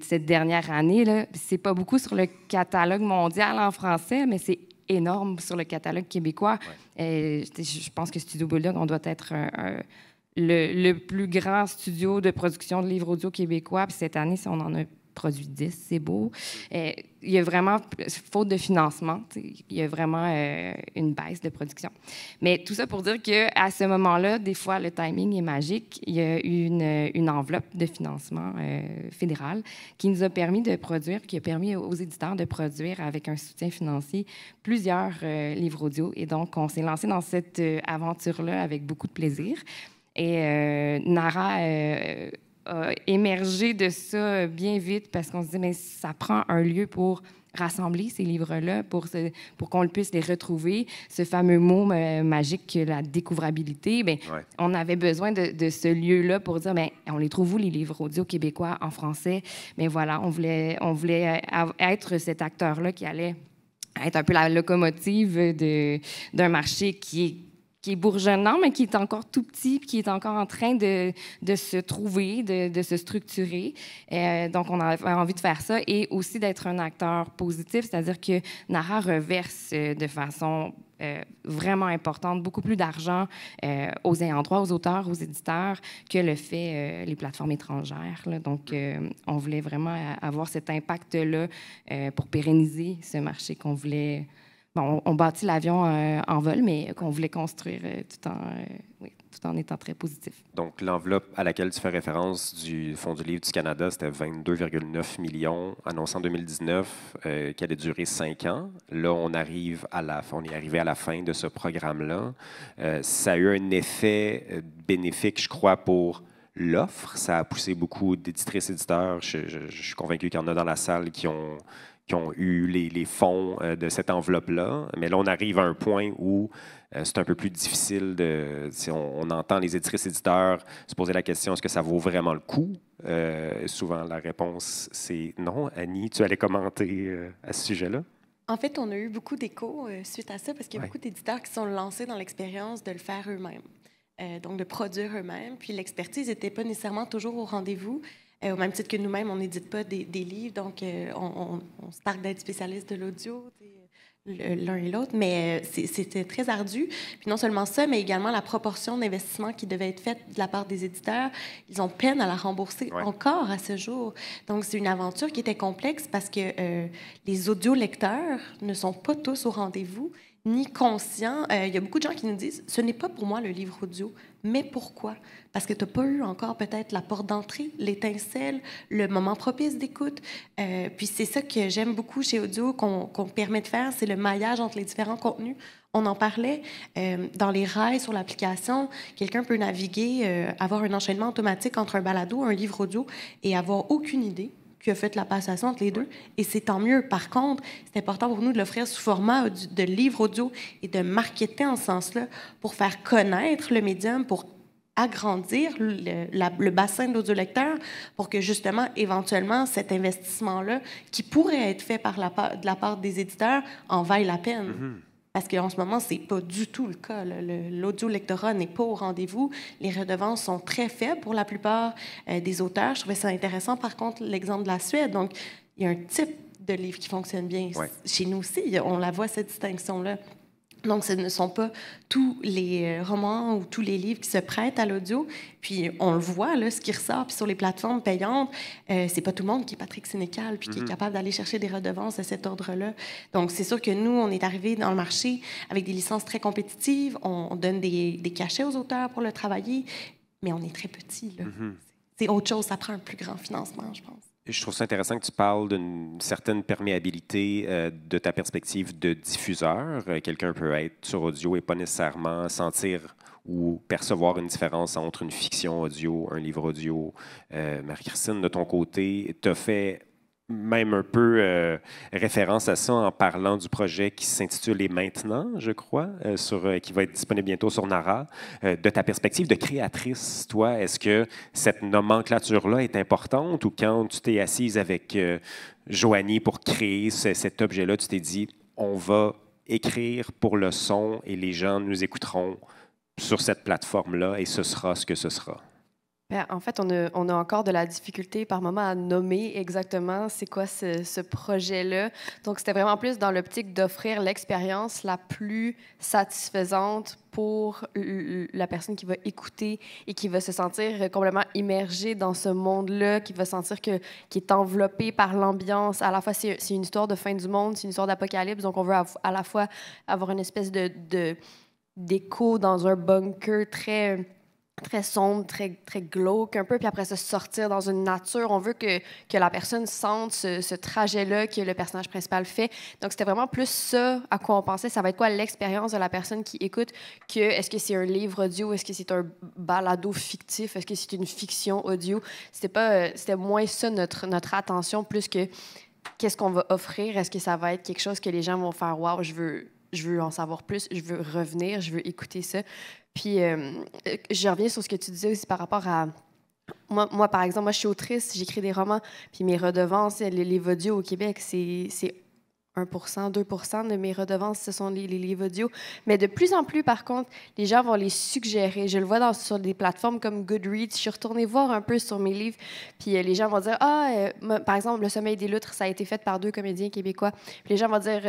Cette dernière année, là, c'est pas beaucoup sur le catalogue mondial en français, mais c'est énorme sur le catalogue québécois. Ouais. Je pense que Studio Bulldog, on doit être le plus grand studio de production de livres audio québécois. Puis cette année, si on en a produit 10, c'est beau. Il y a vraiment, faute de financement, il y a vraiment une baisse de production. Mais tout ça pour dire qu'à ce moment-là, des fois, le timing est magique. Il y a eu une enveloppe de financement fédéral qui nous a permis de produire, qui a permis aux éditeurs de produire avec un soutien financier plusieurs livres audio. Et donc, on s'est lancé dans cette aventure-là avec beaucoup de plaisir. Et Nara a émergé de ça bien vite parce qu'on se dit, mais ça prend un lieu pour rassembler ces livres-là, pour qu'on puisse les retrouver. Ce fameux mot magique, la découvrabilité, bien, ouais. On avait besoin de ce lieu-là pour dire, bien, on les trouve où, les livres audio québécois en français? Mais voilà, on voulait être cet acteur-là qui allait être un peu la locomotive d'un marché qui est bourgeonnant, mais qui est encore tout petit, qui est encore en train de se trouver, de se structurer. Donc, on avait envie de faire ça et aussi d'être un acteur positif, c'est-à-dire que Nara reverse de façon vraiment importante beaucoup plus d'argent aux ayants droit, aux auteurs, aux éditeurs, que le fait les plateformes étrangères. Là. Donc, on voulait vraiment avoir cet impact-là pour pérenniser ce marché qu'on voulait. Bon, on bâtit l'avion en vol, mais qu'on voulait construire tout en étant très positif. Donc, l'enveloppe à laquelle tu fais référence du Fonds du livre du Canada, c'était 22,9 millions, annoncé en 2019, qui allait durer 5 ans. Là, on est arrivé à la fin de ce programme-là. Ça a eu un effet bénéfique, je crois, pour l'offre. Ça a poussé beaucoup d'éditrices et éditeurs. Je suis convaincu qu'il y en a dans la salle qui ont eu les fonds de cette enveloppe-là. Mais là, on arrive à un point où c'est un peu plus difficile si on entend les éditrices et éditeurs se poser la question, est-ce que ça vaut vraiment le coup? Souvent, la réponse, c'est non. Annie, tu allais commenter à ce sujet-là? En fait, on a eu beaucoup d'échos suite à ça parce qu'il y a beaucoup d'éditeurs qui sont lancés dans l'expérience de le faire eux-mêmes, donc de produire eux-mêmes. Puis l'expertise n'était pas nécessairement toujours au rendez-vous. Au même titre que nous-mêmes, on n'édite pas des livres, donc on se targue d'être spécialiste de l'audio, l'un et l'autre, mais c'était très ardu. Puis non seulement ça, mais également la proportion d'investissement qui devait être faite de la part des éditeurs, ils ont peine à la rembourser encore à ce jour. Donc, c'est une aventure qui était complexe parce que les audiolecteurs ne sont pas tous au rendez-vous, ni conscients. Il y a beaucoup de gens qui nous disent « Ce n'est pas pour moi le livre audio ». Mais pourquoi? Parce que tu n'as pas eu encore peut-être la porte d'entrée, l'étincelle, le moment propice d'écoute. Puis c'est ça que j'aime beaucoup chez Audio, qu'on permet de faire, c'est le maillage entre les différents contenus. On en parlait dans les rails sur l'application. Quelqu'un peut naviguer, avoir un enchaînement automatique entre un balado, un livre audio et avoir aucune idée qui a fait la passation entre les deux. Et c'est tant mieux. Par contre, c'est important pour nous de l'offrir sous format de livre audio et de marketer en ce sens-là pour faire connaître le médium, pour agrandir le bassin de l'audiolecteur pour que, justement, éventuellement, cet investissement-là, qui pourrait être fait de la part des éditeurs, en vaille la peine. Parce qu'en ce moment, ce n'est pas du tout le cas. L'audio-lectorat n'est pas au rendez-vous. Les redevances sont très faibles pour la plupart des auteurs. Je trouvais ça intéressant, par contre, l'exemple de la Suède. Donc, il y a un type de livre qui fonctionne bien. Ouais. Chez nous aussi, on la voit, cette distinction-là. Donc, ce ne sont pas tous les romans ou tous les livres qui se prêtent à l'audio. Puis, on le voit, là, ce qui ressort. Puis, sur les plateformes payantes, c'est pas tout le monde qui est Patrick Sénécal puis qui est capable d'aller chercher des redevances de cet ordre-là. Donc, c'est sûr que nous, on est arrivé dans le marché avec des licences très compétitives. On donne des cachets aux auteurs pour le travailler, mais on est très petit, là. C'est autre chose. Ça prend un plus grand financement, je pense. Je trouve ça intéressant que tu parles d'une certaine perméabilité de ta perspective de diffuseur. Quelqu'un peut être sur audio et pas nécessairement sentir ou percevoir une différence entre une fiction audio, un livre audio. Marie-Christine, de ton côté, tu as fait même un peu référence à ça en parlant du projet qui s'intitule « Et maintenant », je crois, qui va être disponible bientôt sur Nara. De ta perspective de créatrice, toi, est-ce que cette nomenclature-là est importante ou quand tu t'es assise avec Joanie pour créer cet objet-là, tu t'es dit « on va écrire pour le son et les gens nous écouteront sur cette plateforme-là et ce sera ce que ce sera ». En fait, on a encore de la difficulté par moment à nommer exactement c'est quoi ce projet-là. Donc, c'était vraiment plus dans l'optique d'offrir l'expérience la plus satisfaisante pour la personne qui va écouter et qui va se sentir complètement immergée dans ce monde-là, qui va sentir qu'il est enveloppé par l'ambiance. À la fois, c'est une histoire de fin du monde, c'est une histoire d'apocalypse. Donc, on veut à la fois avoir une espèce d'écho dans un bunker très sombre, très glauque un peu, puis après se sortir dans une nature. On veut que la personne sente ce trajet-là que le personnage principal fait. Donc, c'était vraiment plus ça à quoi on pensait. Ça va être quoi l'expérience de la personne qui écoute, que est-ce que c'est un livre audio, est-ce que c'est un balado fictif, est-ce que c'est une fiction audio. C'était moins ça notre attention, plus que qu'est-ce qu'on va offrir. Est-ce que ça va être quelque chose que les gens vont faire « Wow, je veux en savoir plus, je veux revenir, je veux écouter ça ». Puis, je reviens sur ce que tu disais aussi par rapport à... Moi, par exemple, je suis autrice, j'écris des romans, puis mes redevances, les livres audio au Québec, c'est 1%, 2% de mes redevances, ce sont les livres audio. Mais de plus en plus, par contre, les gens vont les suggérer. Je le vois sur des plateformes comme Goodreads. Je suis retournée voir un peu sur mes livres, puis les gens vont dire par exemple, Le Sommeil des loutres, ça a été fait par 2 comédiens québécois. Puis les gens vont dire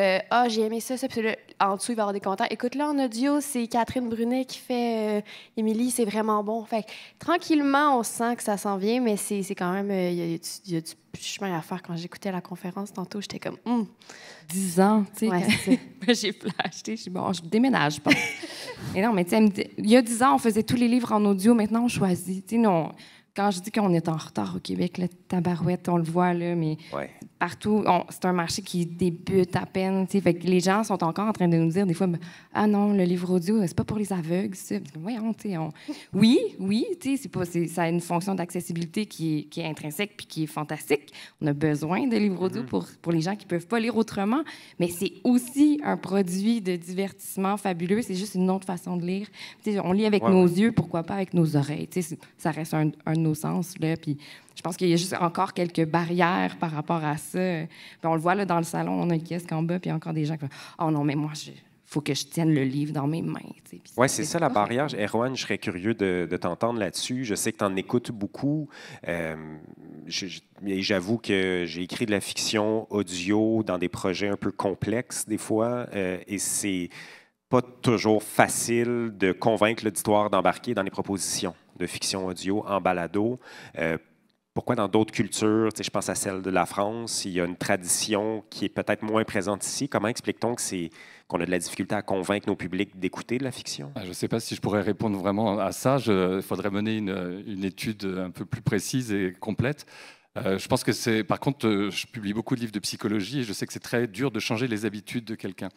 j'ai aimé ça. Puis là, en dessous, il va y avoir des commentaires. Écoute, là, en audio, c'est Catherine Brunet qui fait Émilie, c'est vraiment bon. Fait que, tranquillement, on sent que ça s'en vient, mais c'est quand même, il y a du chemin à faire. Quand j'écoutais la conférence tantôt, j'étais comme 10 ans, tu sais. Ouais, j'ai flashé, je dis bon, je déménage pas. Mais non, mais tu sais, il y a 10 ans, on faisait tous les livres en audio, maintenant on choisit. Tu sais, non, quand je dis qu'on est en retard au Québec, la tabarouette, on le voit là, mais partout, c'est un marché qui débute à peine. Fait que les gens sont encore en train de nous dire des fois, ah non, le livre audio, c'est pas pour les aveugles, ça. Voyons, oui, ça a une fonction d'accessibilité qui est intrinsèque puis qui est fantastique. On a besoin de livres audio pour les gens qui peuvent pas lire autrement, mais c'est aussi un produit de divertissement fabuleux. C'est juste une autre façon de lire. On lit avec nos yeux, pourquoi pas avec nos oreilles. Ça reste un de nos sens là. Puis je pense qu'il y a juste encore quelques barrières par rapport à ça. Puis on le voit là dans le salon, on a une kiosque en bas, puis il y a encore des gens qui disent « Oh non, mais moi, faut que je tienne le livre dans mes mains. » Oui, c'est ça la barrière. Erwan, je serais curieux de t'entendre là-dessus. Je sais que tu en écoutes beaucoup. J'avoue que j'ai écrit de la fiction audio dans des projets un peu complexes des fois, et c'est pas toujours facile de convaincre l'auditoire d'embarquer dans les propositions de fiction audio en balado. Pourquoi dans d'autres cultures, je pense à celle de la France, il y a une tradition qui est peut-être moins présente ici. Comment explique-t-on qu'on a de la difficulté à convaincre nos publics d'écouter de la fiction? Je ne sais pas si je pourrais répondre vraiment à ça. Il faudrait mener une étude un peu plus précise et complète. Je pense que par contre, je publie beaucoup de livres de psychologie et je sais que c'est très dur de changer les habitudes de quelqu'un.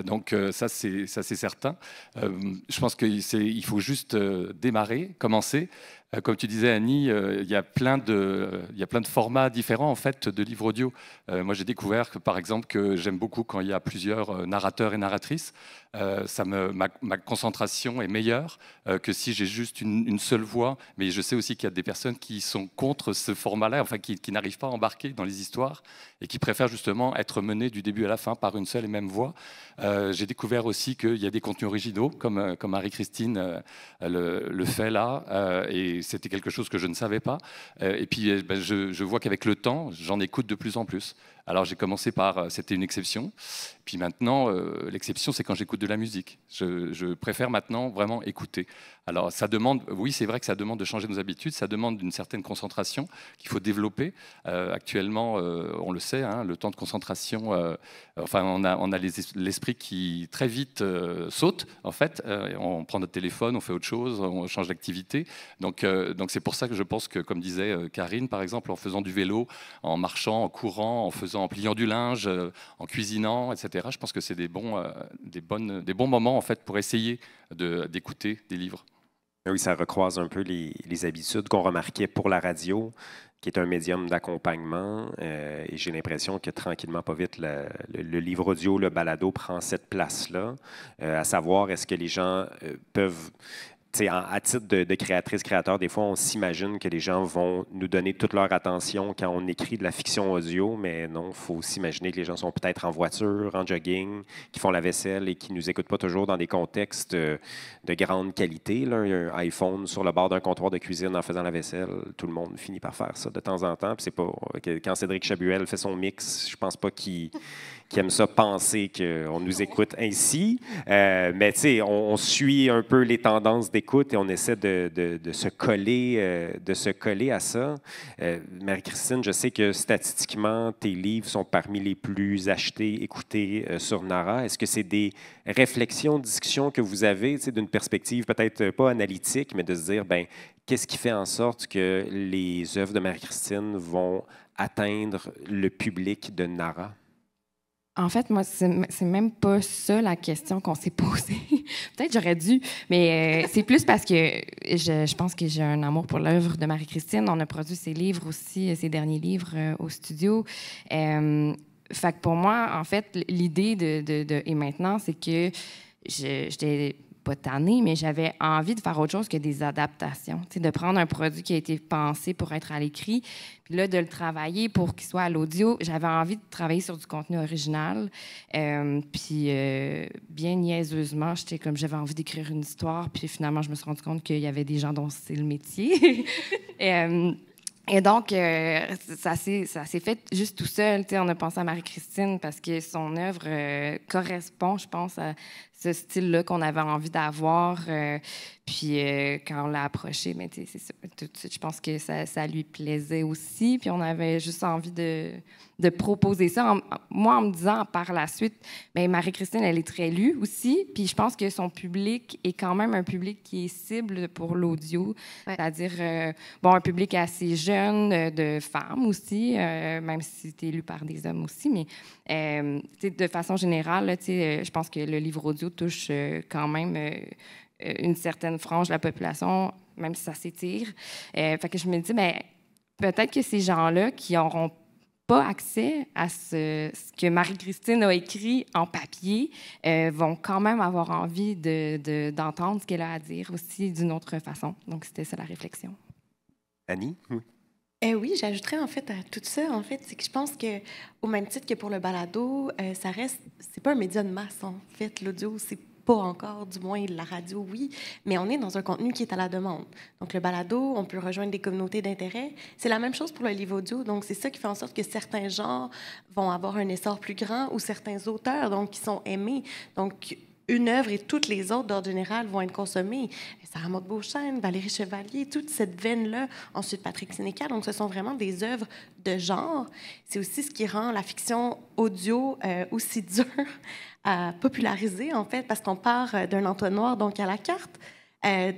Donc ça c'est certain. Je pense qu'il faut juste démarrer, commencer. Comme tu disais, Annie, il y a plein de formats différents en fait de livres audio. Moi, j'ai découvert que, par exemple, que j'aime beaucoup quand il y a plusieurs narrateurs et narratrices. Ma concentration est meilleure que si j'ai juste une seule voix. Mais je sais aussi qu'il y a des personnes qui sont contre ce format-là, enfin qui n'arrivent pas à embarquer dans les histoires et qui préfèrent justement être menées du début à la fin par une seule et même voix. J'ai découvert aussi qu'il y a des contenus originaux, comme Marie-Christine le fait là, et c'était quelque chose que je ne savais pas. Et puis, je vois qu'avec le temps, j'en écoute de plus en plus. Alors, j'ai commencé par, c'était une exception. Puis maintenant, l'exception, c'est quand j'écoute de la musique. Je préfère maintenant vraiment écouter. Alors, ça demande, oui, c'est vrai que ça demande de changer nos habitudes, ça demande une certaine concentration qu'il faut développer. Actuellement, on le sait, hein, le temps de concentration, enfin, on a l'esprit qui très vite saute, en fait. On prend notre téléphone, on fait autre chose, on change d'activité. Donc c'est pour ça que je pense que, comme disait Karine, par exemple, en faisant du vélo, en marchant, en courant, en pliant du linge, en cuisinant, etc., je pense que c'est des bons moments, en fait, pour essayer d'écouter des livres. Oui, ça recroise un peu les habitudes qu'on remarquait pour la radio, qui est un médium d'accompagnement. Et j'ai l'impression que tranquillement, pas vite, le livre audio, le balado prend cette place-là. À savoir, est-ce que les gens peuvent... À titre de créatrice, créateur, des fois, on s'imagine que les gens vont nous donner toute leur attention quand on écrit de la fiction audio, mais non, il faut s'imaginer que les gens sont peut-être en voiture, en jogging, qui font la vaisselle et qui ne nous écoutent pas toujours dans des contextes de grande qualité. Là, un iPhone sur le bord d'un comptoir de cuisine en faisant la vaisselle, tout le monde finit par faire ça de temps en temps. Puis c'est pas, quand Cédric Chabuel fait son mix, je pense pas qu'il aime ça penser qu'on nous écoute ainsi. Mais tu sais, on suit un peu les tendances d'écoute et on essaie de se coller à ça. Marie-Christine, je sais que statistiquement, tes livres sont parmi les plus achetés, écoutés sur Nara. Est-ce que c'est des réflexions, discussions que vous avez, d'une perspective peut-être pas analytique, mais de se dire, ben, qu'est-ce qui fait en sorte que les œuvres de Marie-Christine vont atteindre le public de Nara? En fait, moi, c'est même pas ça la question qu'on s'est posée. Peut-être j'aurais dû, mais c'est plus parce que je pense que j'ai un amour pour l'œuvre de Marie-Christine. On a produit ses livres aussi, ses derniers livres au studio. Fait que pour moi, en fait, l'idée et maintenant, c'est que j'étais pas tannée, mais j'avais envie de faire autre chose que des adaptations. De prendre un produit qui a été pensé pour être à l'écrit, puis là, de le travailler pour qu'il soit à l'audio. J'avais envie de travailler sur du contenu original. Puis, bien niaiseusement, j'avais envie d'écrire une histoire, puis finalement, je me suis rendu compte qu'il y avait des gens dont c'est le métier. Et donc, ça s'est fait juste tout seul. On a pensé à Marie-Christine parce que son œuvre correspond, je pense, à ce style-là qu'on avait envie d'avoir. Puis quand on l'a approché, mais c'est ça, tout de suite, je pense que ça lui plaisait aussi. Puis on avait juste envie de proposer ça. Moi, en me disant par la suite, bien, Marie-Christine, elle est très lue aussi. Puis je pense que son public est quand même un public qui est cible pour l'audio. Ouais. C'est-à-dire, un public assez jeune, de femmes aussi, même si c'est lu par des hommes aussi. Mais de façon générale, là, je pense que le livre audio touche quand même une certaine frange de la population, même si ça s'étire. Fait que je me dis, peut-être que ces gens-là qui n'auront pas accès à ce que Marie-Christine a écrit en papier vont quand même avoir envie d'entendre ce qu'elle a à dire aussi d'une autre façon. Donc, c'était ça la réflexion. Annie? Oui. Oui, j'ajouterais en fait à tout ça, en fait, c'est que je pense que au même titre que pour le balado, ça reste, c'est pas un média de masse, en fait, l'audio, c'est pas encore, du moins la radio, oui, mais on est dans un contenu qui est à la demande. Donc, le balado, on peut rejoindre des communautés d'intérêt. C'est la même chose pour le livre audio. Donc, c'est ça qui fait en sorte que certains genres vont avoir un essor plus grand ou certains auteurs, donc, qui sont aimés. Donc, une œuvre et toutes les autres, d'ordre général, vont être consommées. Sarah Maud Beauchesne, Valérie Chevalier, toute cette veine-là. Ensuite, Patrick Sénécal. Donc, ce sont vraiment des œuvres de genre. C'est aussi ce qui rend la fiction audio aussi dure à populariser, en fait, parce qu'on part d'un entonnoir, donc à la carte,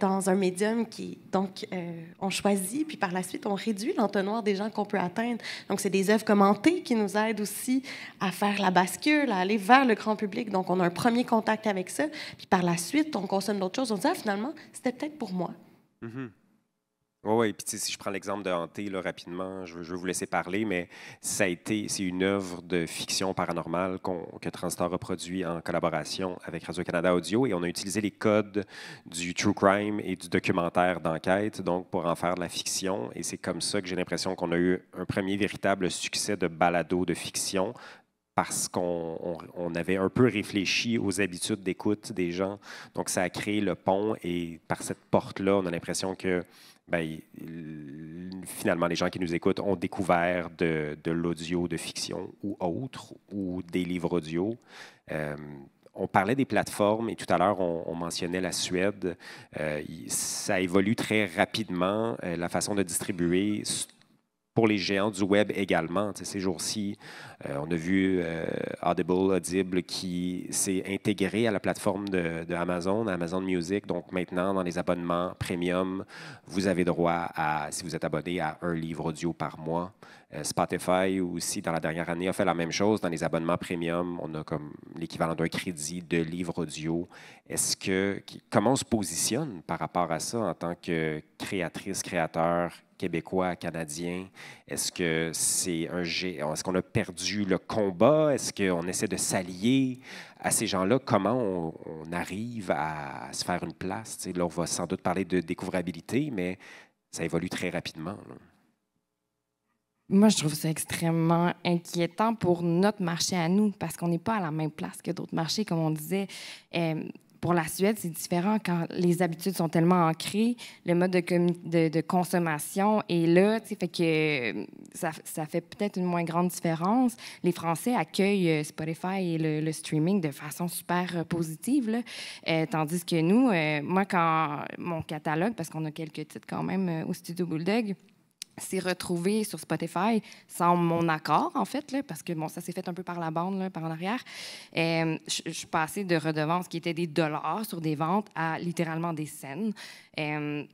dans un médium qui, donc, on choisit, puis par la suite, on réduit l'entonnoir des gens qu'on peut atteindre. Donc, c'est des œuvres commentées qui nous aident aussi à faire la bascule, à aller vers le grand public. Donc, on a un premier contact avec ça, puis par la suite, on consomme d'autres choses. On dit, finalement, c'était peut-être pour moi. Mm-hmm. Oui, puis si je prends l'exemple de Hanté, là, rapidement, je veux vous laisser parler, mais c'est une œuvre de fiction paranormale que Transtar a produit en collaboration avec Radio-Canada Audio, et on a utilisé les codes du true crime et du documentaire d'enquête, donc pour en faire de la fiction, et c'est comme ça que j'ai l'impression qu'on a eu un premier véritable succès de balado de fiction, parce qu'on avait un peu réfléchi aux habitudes d'écoute des gens. Donc, ça a créé le pont, et par cette porte-là, on a l'impression que finalement, les gens qui nous écoutent ont découvert de l'audio de fiction ou autre, ou des livres audio. On parlait des plateformes, et tout à l'heure, on mentionnait la Suède. Ça évolue très rapidement, la façon de distribuer pour les géants du web également. Ces jours-ci, on a vu Audible qui s'est intégré à la plateforme de Amazon Music. Donc maintenant, dans les abonnements premium, vous avez droit à, si vous êtes abonné, à un livre audio par mois. Spotify aussi, dans la dernière année, a fait la même chose. Dans les abonnements premium, on a comme l'équivalent d'un crédit de livre audio. Comment on se positionne par rapport à ça en tant que créatrice, créateur québécois, canadien? Est-ce qu'on a perdu le combat? Est-ce qu'on essaie de s'allier à ces gens-là? Comment on arrive à se faire une place? T'sais, là, on va sans doute parler de découvrabilité, mais ça évolue très rapidement, là. Moi, je trouve ça extrêmement inquiétant pour notre marché à nous, parce qu'on n'est pas à la même place que d'autres marchés, comme on disait. Pour la Suède, c'est différent quand les habitudes sont tellement ancrées, le mode de consommation est là, fait que ça fait peut-être une moins grande différence. Les Français accueillent Spotify et le streaming de façon super positive, là. Tandis que nous, moi, quand mon catalogue, parce qu'on a quelques titres quand même au Studio Bulldog, s'est retrouvé sur Spotify sans mon accord, en fait, là, parce que bon, ça s'est fait un peu par la bande, là, par en arrière. Je suis passée de redevances qui étaient des dollars sur des ventes à littéralement des cents.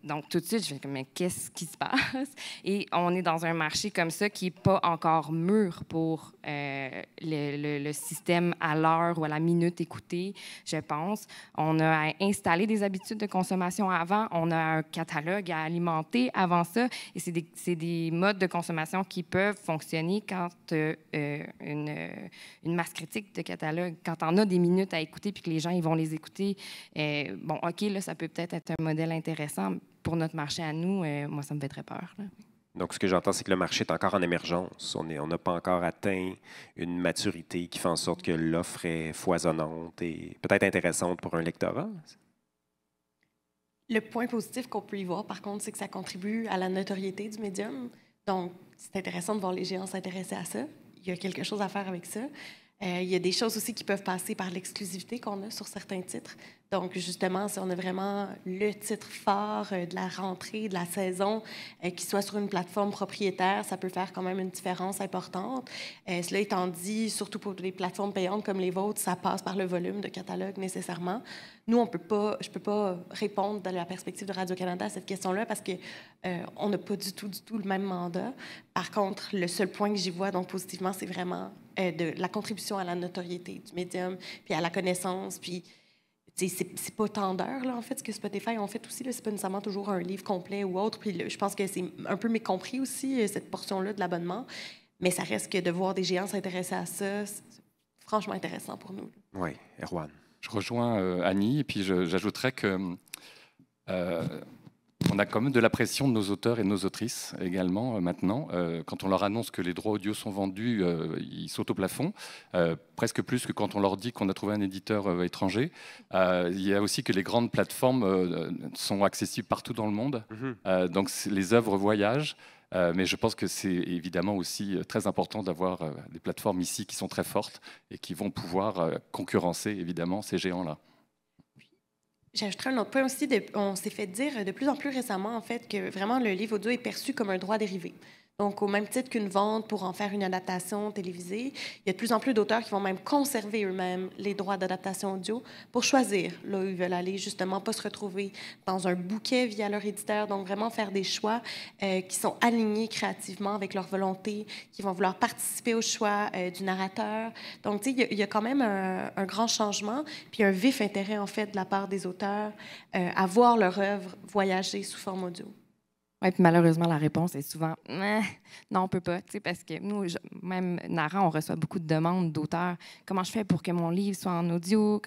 Donc, tout de suite, je fais comme, mais qu'est-ce qui se passe? Et on est dans un marché comme ça qui n'est pas encore mûr pour le système à l'heure ou à la minute écoutée, je pense. On a installé des habitudes de consommation avant, on a un catalogue à alimenter avant ça, et c'est des modes de consommation qui peuvent fonctionner quand une masse critique de catalogue, quand on a des minutes à écouter puis que les gens ils vont les écouter. Bon, OK, là, ça peut peut-être être un modèle intéressant. Pour notre marché à nous, moi, ça me fait très peur, là. Donc, ce que j'entends, c'est que le marché est encore en émergence. On n'a pas encore atteint une maturité qui fait en sorte que l'offre est foisonnante et peut-être intéressante pour un lectorat. Le point positif qu'on peut y voir, par contre, c'est que ça contribue à la notoriété du médium. Donc, c'est intéressant de voir les géants s'intéresser à ça. Il y a quelque chose à faire avec ça. Il y a des choses aussi qui peuvent passer par l'exclusivité qu'on a sur certains titres. Donc, justement, si on a vraiment le titre phare de la rentrée, de la saison, qui soit sur une plateforme propriétaire, ça peut faire quand même une différence importante. Cela étant dit, surtout pour des plateformes payantes comme les vôtres, ça passe par le volume de catalogue nécessairement. Nous, je ne peux pas répondre de la perspective de Radio-Canada à cette question-là parce qu'on n'a pas du tout le même mandat. Par contre, le seul point que j'y vois donc positivement, c'est vraiment de la contribution à la notoriété du médium, puis à la connaissance, puis c'est pas tant d'heures, là, en fait, ce que Spotify ont fait aussi. C'est pas nécessairement toujours un livre complet ou autre. Puis je pense que c'est un peu mécompris aussi, cette portion-là de l'abonnement. Mais ça reste que de voir des géants s'intéresser à ça, c'est franchement intéressant pour nous. Oui, Erwan. Je rejoins Annie, et puis j'ajouterais que on a quand même de la pression de nos auteurs et de nos autrices également maintenant. Quand on leur annonce que les droits audio sont vendus, ils sautent au plafond, presque plus que quand on leur dit qu'on a trouvé un éditeur étranger. Il y a aussi que les grandes plateformes sont accessibles partout dans le monde, donc les œuvres voyagent. Mais je pense que c'est évidemment aussi très important d'avoir des plateformes ici qui sont très fortes et qui vont pouvoir concurrencer évidemment ces géants-là. J'ajouterais un autre point aussi. On s'est fait dire de plus en plus récemment, en fait, que vraiment le livre audio est perçu comme un droit dérivé. Donc, au même titre qu'une vente pour en faire une adaptation télévisée, il y a de plus en plus d'auteurs qui vont même conserver eux-mêmes les droits d'adaptation audio pour choisir là où ils veulent aller, justement, pas se retrouver dans un bouquet via leur éditeur. Donc, vraiment faire des choix qui sont alignés créativement avec leur volonté, qui vont vouloir participer au choix du narrateur. Donc, tu sais, il y a quand même un grand changement, puis un vif intérêt, en fait, de la part des auteurs à voir leur œuvre voyager sous forme audio. Oui, puis malheureusement, la réponse est souvent non, on peut pas. Parce que nous, même narrant, on reçoit beaucoup de demandes d'auteurs. Comment je fais pour que mon livre soit en audio?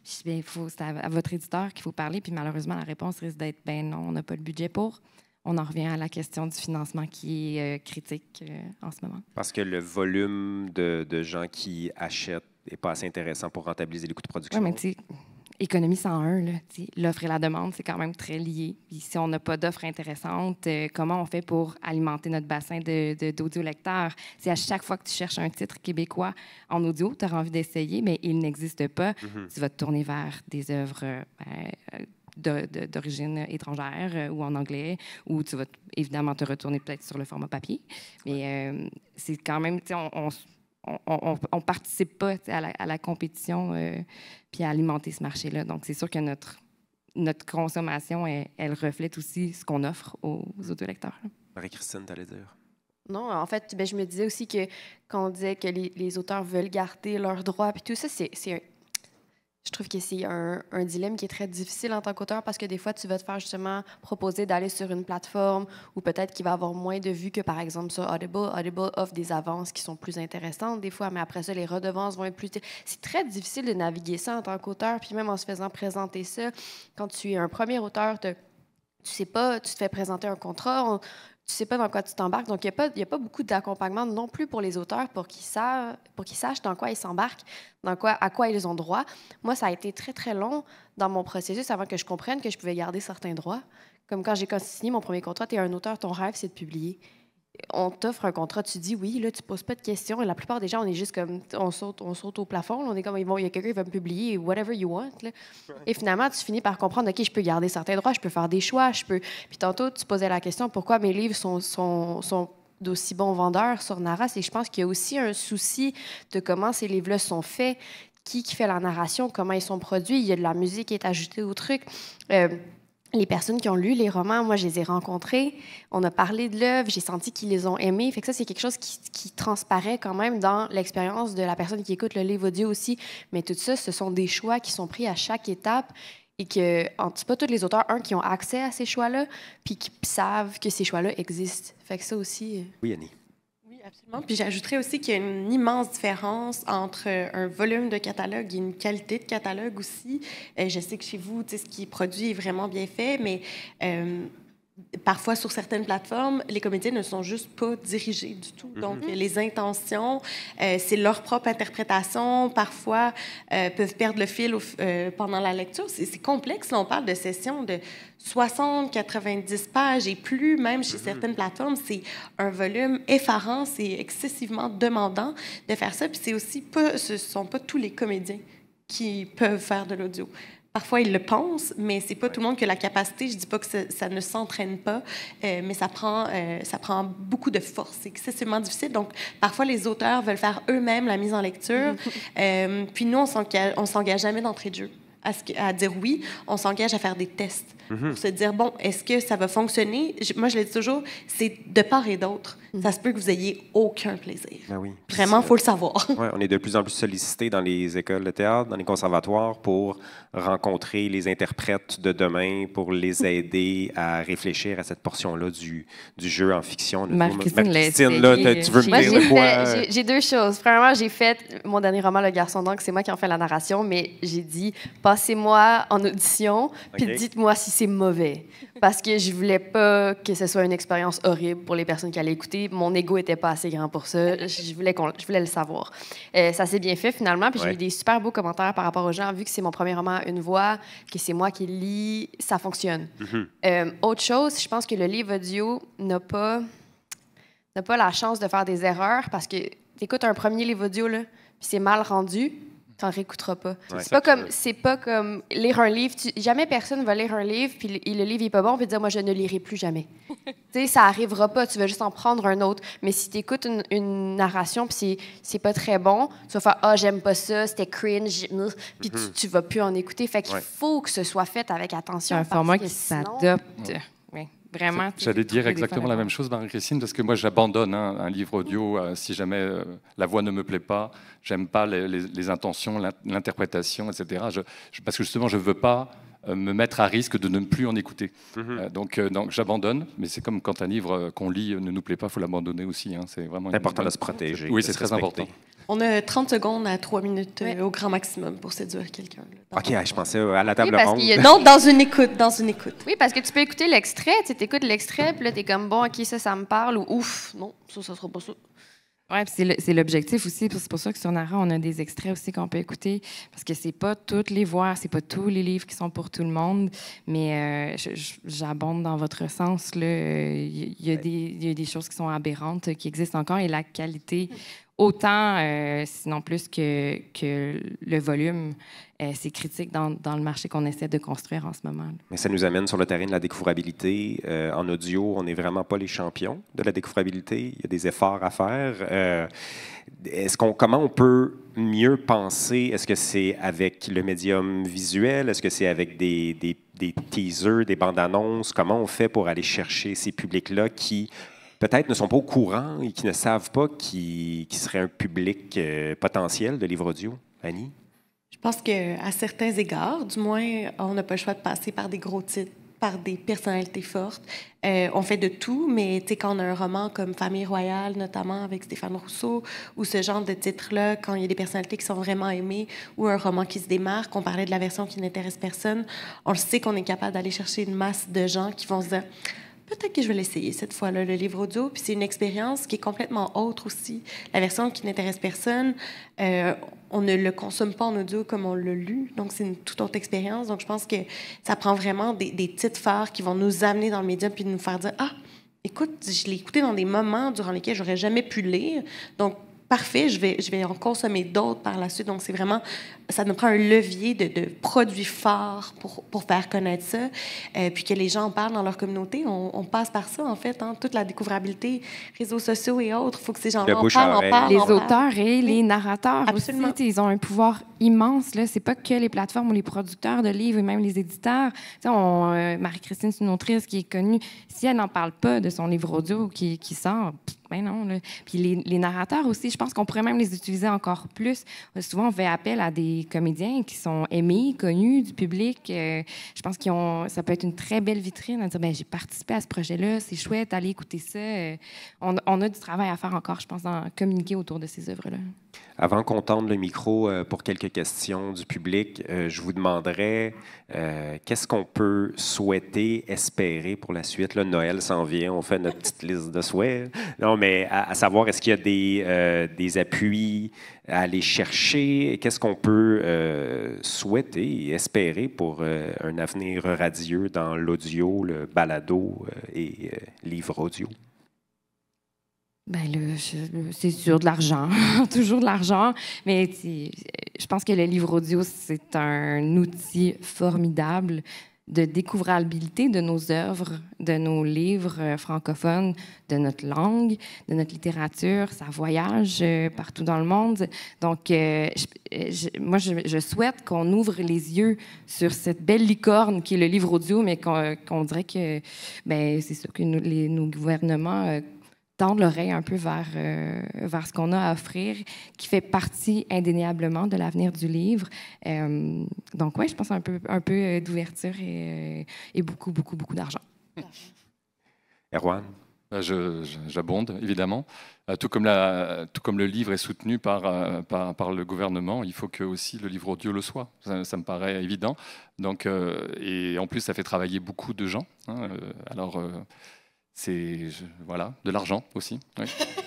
C'est à votre éditeur qu'il faut parler. Puis malheureusement, la réponse risque d'être ben non, on n'a pas le budget pour. On en revient à la question du financement qui est critique en ce moment. Parce que le volume de gens qui achètent n'est pas assez intéressant pour rentabiliser les coûts de production. Oui, mais tu sais, économie 101, l'offre et la demande, c'est quand même très lié. Puis si on n'a pas d'offre intéressante, comment on fait pour alimenter notre bassin d'audiolecteurs? Si à chaque fois que tu cherches un titre québécois en audio, tu auras envie d'essayer, mais il n'existe pas, tu vas te tourner vers des œuvres d'origine étrangère ou en anglais, ou tu vas évidemment te retourner peut-être sur le format papier. Mais c'est quand même, on participe pas à la compétition puis à alimenter ce marché-là. Donc, c'est sûr que notre consommation, elle reflète aussi ce qu'on offre aux audiolecteurs. Marie-Christine, tu allais dire? Non, en fait, je me disais aussi que quand on disait que les auteurs veulent garder leurs droits, puis tout ça, je trouve que c'est un dilemme qui est très difficile en tant qu'auteur parce que des fois, tu vas te faire justement proposer d'aller sur une plateforme où peut-être qu'il va avoir moins de vues que, par exemple, sur Audible. Audible offre des avances qui sont plus intéressantes des fois, mais après ça, les redevances vont être plus... C'est très difficile de naviguer ça en tant qu'auteur, puis même en se faisant présenter ça. Quand tu es un premier auteur, tu sais pas, tu te fais présenter un contrat, tu sais pas dans quoi tu t'embarques. Donc, il n'y a pas beaucoup d'accompagnement non plus pour les auteurs pour qu'ils sachent dans quoi ils s'embarquent, à quoi ils ont droit. Moi, ça a été très, très long dans mon processus avant que je comprenne que je pouvais garder certains droits. Comme quand j'ai signé mon premier contrat, tu es un auteur, ton rêve, c'est de publier. On t'offre un contrat, tu dis oui, là, tu poses pas de questions. Et la plupart des gens, on est juste comme, on saute au plafond. Là, on est comme, il y a quelqu'un qui va me publier, whatever you want. Là. Et finalement, tu finis par comprendre, OK, je peux garder certains droits, je peux faire des choix, Puis tantôt, tu posais la question, pourquoi mes livres sont d'aussi bons vendeurs sur Narra? Et je pense qu'il y a aussi un souci de comment ces livres-là sont faits, qui fait la narration, comment ils sont produits. Il y a de la musique qui est ajoutée au truc. Les personnes qui ont lu les romans, moi, je les ai rencontrées. On a parlé de l'œuvre, j'ai senti qu'ils les ont aimés. Fait que ça, c'est quelque chose qui transparaît quand même dans l'expérience de la personne qui écoute le livre audio aussi. Mais tout ça, ce sont des choix qui sont pris à chaque étape et que, c'est pas tous les auteurs, qui ont accès à ces choix-là, puis qui savent que ces choix-là existent. Fait que ça aussi... Oui, Annie. Absolument. Puis j'ajouterais aussi qu'il y a une immense différence entre un volume de catalogue et une qualité de catalogue aussi. Je sais que chez vous, ce qui est produit est vraiment bien fait, mais parfois, sur certaines plateformes, les comédiens ne sont juste pas dirigés du tout. Donc, les intentions, c'est leur propre interprétation. Parfois, peuvent perdre le fil pendant la lecture. C'est complexe. Là, on parle de sessions de 60, 90 pages et plus, même chez certaines plateformes. C'est un volume effarant. C'est excessivement demandant de faire ça. Puis ce ne sont pas tous les comédiens qui peuvent faire de l'audio. Parfois, ils le pensent, mais c'est pas tout le monde qui a la capacité. Je dis pas que ça ne s'entraîne pas, mais ça prend beaucoup de force. C'est excessivement difficile. Donc, parfois, les auteurs veulent faire eux-mêmes la mise en lecture. Puis nous, on s'engage jamais d'entrée de jeu à dire oui. On s'engage à faire des tests pour se dire, bon, est-ce que ça va fonctionner? Moi, je le dis toujours, c'est de part et d'autre. Ça se peut que vous ayez aucun plaisir. Ben oui. Vraiment, il faut le savoir. Ouais, on est de plus en plus sollicité dans les écoles de théâtre, dans les conservatoires, pour rencontrer les interprètes de demain, pour les aider à réfléchir à cette portion-là du jeu en fiction. Marie-Christine, là, tu veux me dire de quoi? J'ai deux choses. Premièrement, j'ai fait mon dernier roman, Le Garçon d'encre, c'est moi qui en fais la narration, mais j'ai dit, passez-moi en audition, puis dites-moi si c'est mauvais. Parce que je voulais pas que ce soit une expérience horrible pour les personnes qui allaient écouter. Mon ego était pas assez grand pour ça. Je voulais le savoir. Ça s'est bien fait finalement, puis j'ai eu des super beaux commentaires par rapport aux gens. Vu que c'est mon premier roman à une voix, que c'est moi qui le lis, ça fonctionne. Autre chose, je pense que le livre audio n'a pas la chance de faire des erreurs parce que tu écoutes un premier livre audio, là, puis c'est mal rendu. T'en réécouteras pas. Ouais, c'est pas comme lire un livre. Jamais personne va lire un livre, puis le livre n'est pas bon, puis dire, moi, je ne lirai plus jamais. Tu sais, ça arrivera pas. Tu vas juste en prendre un autre. Mais si tu écoutes une narration, puis c'est pas très bon, tu vas faire, j'aime pas ça, c'était cringe, puis tu vas plus en écouter. Fait qu'il faut que ce soit fait avec attention. Un format qui s'adopte. Oui. Vraiment. J'allais dire exactement la même chose, Marie-Christine, parce que moi, j'abandonne un livre audio si jamais la voix ne me plaît pas, j'aime pas les intentions, l'interprétation, etc. Parce que justement, je veux pas me mettre à risque de ne plus en écouter. Donc j'abandonne, mais c'est comme quand un livre qu'on lit ne nous plaît pas, il faut l'abandonner aussi. Hein. C'est vraiment important de se protéger. Oui, c'est très important. On a 30 secondes à 3 minutes au grand maximum pour séduire quelqu'un. OK, je pensais à la table ronde. Non, dans une écoute. Oui, parce que tu peux écouter l'extrait, tu écoutes l'extrait, puis là, tu es comme, bon, OK, ça me parle, ou ouf, non, ça sera pas ça. Oui, c'est l'objectif aussi. C'est pour ça que sur Nara, on a des extraits aussi qu'on peut écouter, parce que c'est pas toutes les voix, c'est pas tous les livres qui sont pour tout le monde, mais j'abonde dans votre sens. Il y a des choses qui sont aberrantes, qui existent encore, et la qualité, autant, sinon plus que le volume, c'est critique dans le marché qu'on essaie de construire en ce moment. Mais ça nous amène sur le terrain de la découvrabilité. En audio, on n'est vraiment pas les champions de la découvrabilité. Il y a des efforts à faire. Comment on peut mieux penser? Est-ce que c'est avec le médium visuel? Est-ce que c'est avec des teasers, des bandes-annonces? Comment on fait pour aller chercher ces publics-là qui peut-être ne sont pas au courant et qui ne savent pas qui serait un public potentiel de livres audio? Annie? Je pense qu'à certains égards, du moins, on n'a pas le choix de passer par des gros titres, par des personnalités fortes. On fait de tout, mais quand on a un roman comme Famille royale, notamment avec Stéphane Rousseau, ou ce genre de titre-là, quand il y a des personnalités qui sont vraiment aimées, ou un roman qui se démarque, on parlait de la version qui n'intéresse personne, on le sait qu'on est capable d'aller chercher une masse de gens qui vont se dire peut-être que je vais l'essayer cette fois-là, le livre audio. Puis c'est une expérience qui est complètement autre aussi. La version qui n'intéresse personne, on ne le consomme pas en audio comme on l'a lu. Donc, c'est une toute autre expérience. Donc, je pense que ça prend vraiment des titres phares qui vont nous amener dans le médium puis nous faire dire « Ah, écoute, je l'ai écouté dans des moments durant lesquels j'aurais jamais pu lire. » Donc, parfait, je vais en consommer d'autres par la suite. Donc, c'est vraiment, ça nous prend un levier de produits forts pour faire connaître ça, puis que les gens en parlent dans leur communauté. On passe par ça, en fait, hein, toute la découvrabilité, réseaux sociaux et autres. Il faut que ces gens-là en parlent. Les auteurs et les narrateurs Absolument. aussi, ils ont un pouvoir immense. Ce n'est pas que les plateformes ou les producteurs de livres et même les éditeurs. Marie-Christine, c'est une autrice qui est connue. Si elle n'en parle pas de son livre audio qui sort, ben non. Là. Puis les narrateurs aussi, je pense qu'on pourrait même les utiliser encore plus. Souvent, on fait appel à des comédiens qui sont aimés, connus du public. Je pense ça peut être une très belle vitrine à dire, ben, j'ai participé à ce projet-là, c'est chouette, allez écouter ça. On a du travail à faire encore, je pense, dans communiquer autour de ces œuvres-là. Avant qu'on tende le micro pour quelques questions du public, je vous demanderais qu'est-ce qu'on peut souhaiter, espérer pour la suite. Là, Noël s'en vient, on fait notre petite liste de souhaits. Non, mais à savoir, est-ce qu'il y a des appuis à aller chercher? Qu'est-ce qu'on peut souhaiter et espérer pour un avenir radieux dans l'audio, le balado et livre audio? Ben c'est sûr de l'argent, toujours de l'argent, mais je pense que le livre audio, c'est un outil formidable de découvrabilité de nos œuvres, de nos livres francophones, de notre langue, de notre littérature. Ça voyage partout dans le monde. Donc, moi, je souhaite qu'on ouvre les yeux sur cette belle licorne qui est le livre audio, mais qu'on dirait que c'est sûr que nos gouvernements tendre l'oreille un peu vers ce qu'on a à offrir, qui fait partie indéniablement de l'avenir du livre. Donc, oui, je pense un peu d'ouverture et beaucoup, beaucoup, beaucoup d'argent. Erwan? J'abonde, évidemment. Tout comme le livre est soutenu par le gouvernement, il faut que aussi le livre audio le soit. Ça me paraît évident. Donc, et en plus, ça fait travailler beaucoup de gens. Hein. C'est de l'argent aussi. Oui.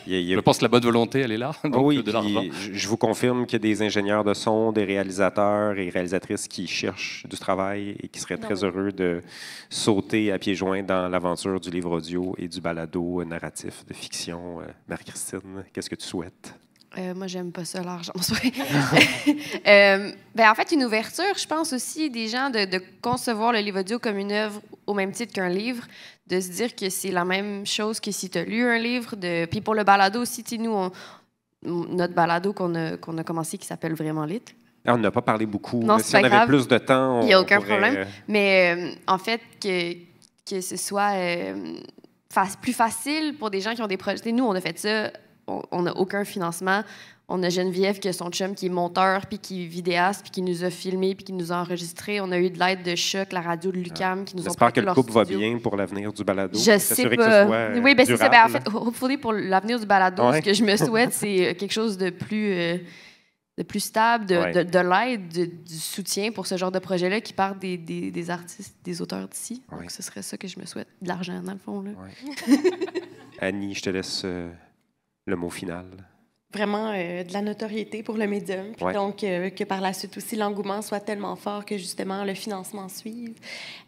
Je pense que la bonne volonté, elle est là. Donc oui, de l'argent. Je vous confirme qu'il y a des ingénieurs de son, des réalisateurs et réalisatrices qui cherchent du travail et qui seraient très heureux de sauter à pieds joints dans l'aventure du livre audio et du balado narratif de fiction. Marie-Christine, qu'est-ce que tu souhaites? Moi, j'aime pas ça, l'argent. En fait, une ouverture, je pense aussi des gens de concevoir le livre audio comme une œuvre au même titre qu'un livre, de se dire que c'est la même chose que si tu as lu un livre. Puis pour le balado aussi, nous, notre balado qu'on a commencé qui s'appelle Vraiment Lit. On n'a pas parlé beaucoup. Non, mais si on avait plus de temps, il n'y a aucun problème. Mais en fait, que ce soit plus facile pour des gens qui ont des projets. Nous, on a fait ça. On n'a aucun financement. On a Geneviève qui a son chum qui est monteur, puis qui est vidéaste, puis qui nous a filmé, puis qui nous a enregistré. On a eu de l'aide de Choc, la radio de Lucam, qui nous ont J'espère que prêté le leur couple va studio. bien pour l'avenir du balado. Je sais S'assurer pas. que ce soit Oui, ben c'est ça. Ben, en durable. fait, hopefully, pour l'avenir du balado, Ouais. ce que je me souhaite, c'est quelque chose de plus stable, de l'aide, du soutien pour ce genre de projet-là qui part des artistes, des auteurs d'ici. Ouais. Donc, ce serait ça que je me souhaite. De l'argent, dans le fond. Là. Ouais. Annie, je te laisse le mot final. Vraiment de la notoriété pour le médium. Puis Ouais. donc, que par la suite aussi, l'engouement soit tellement fort que justement le financement suive.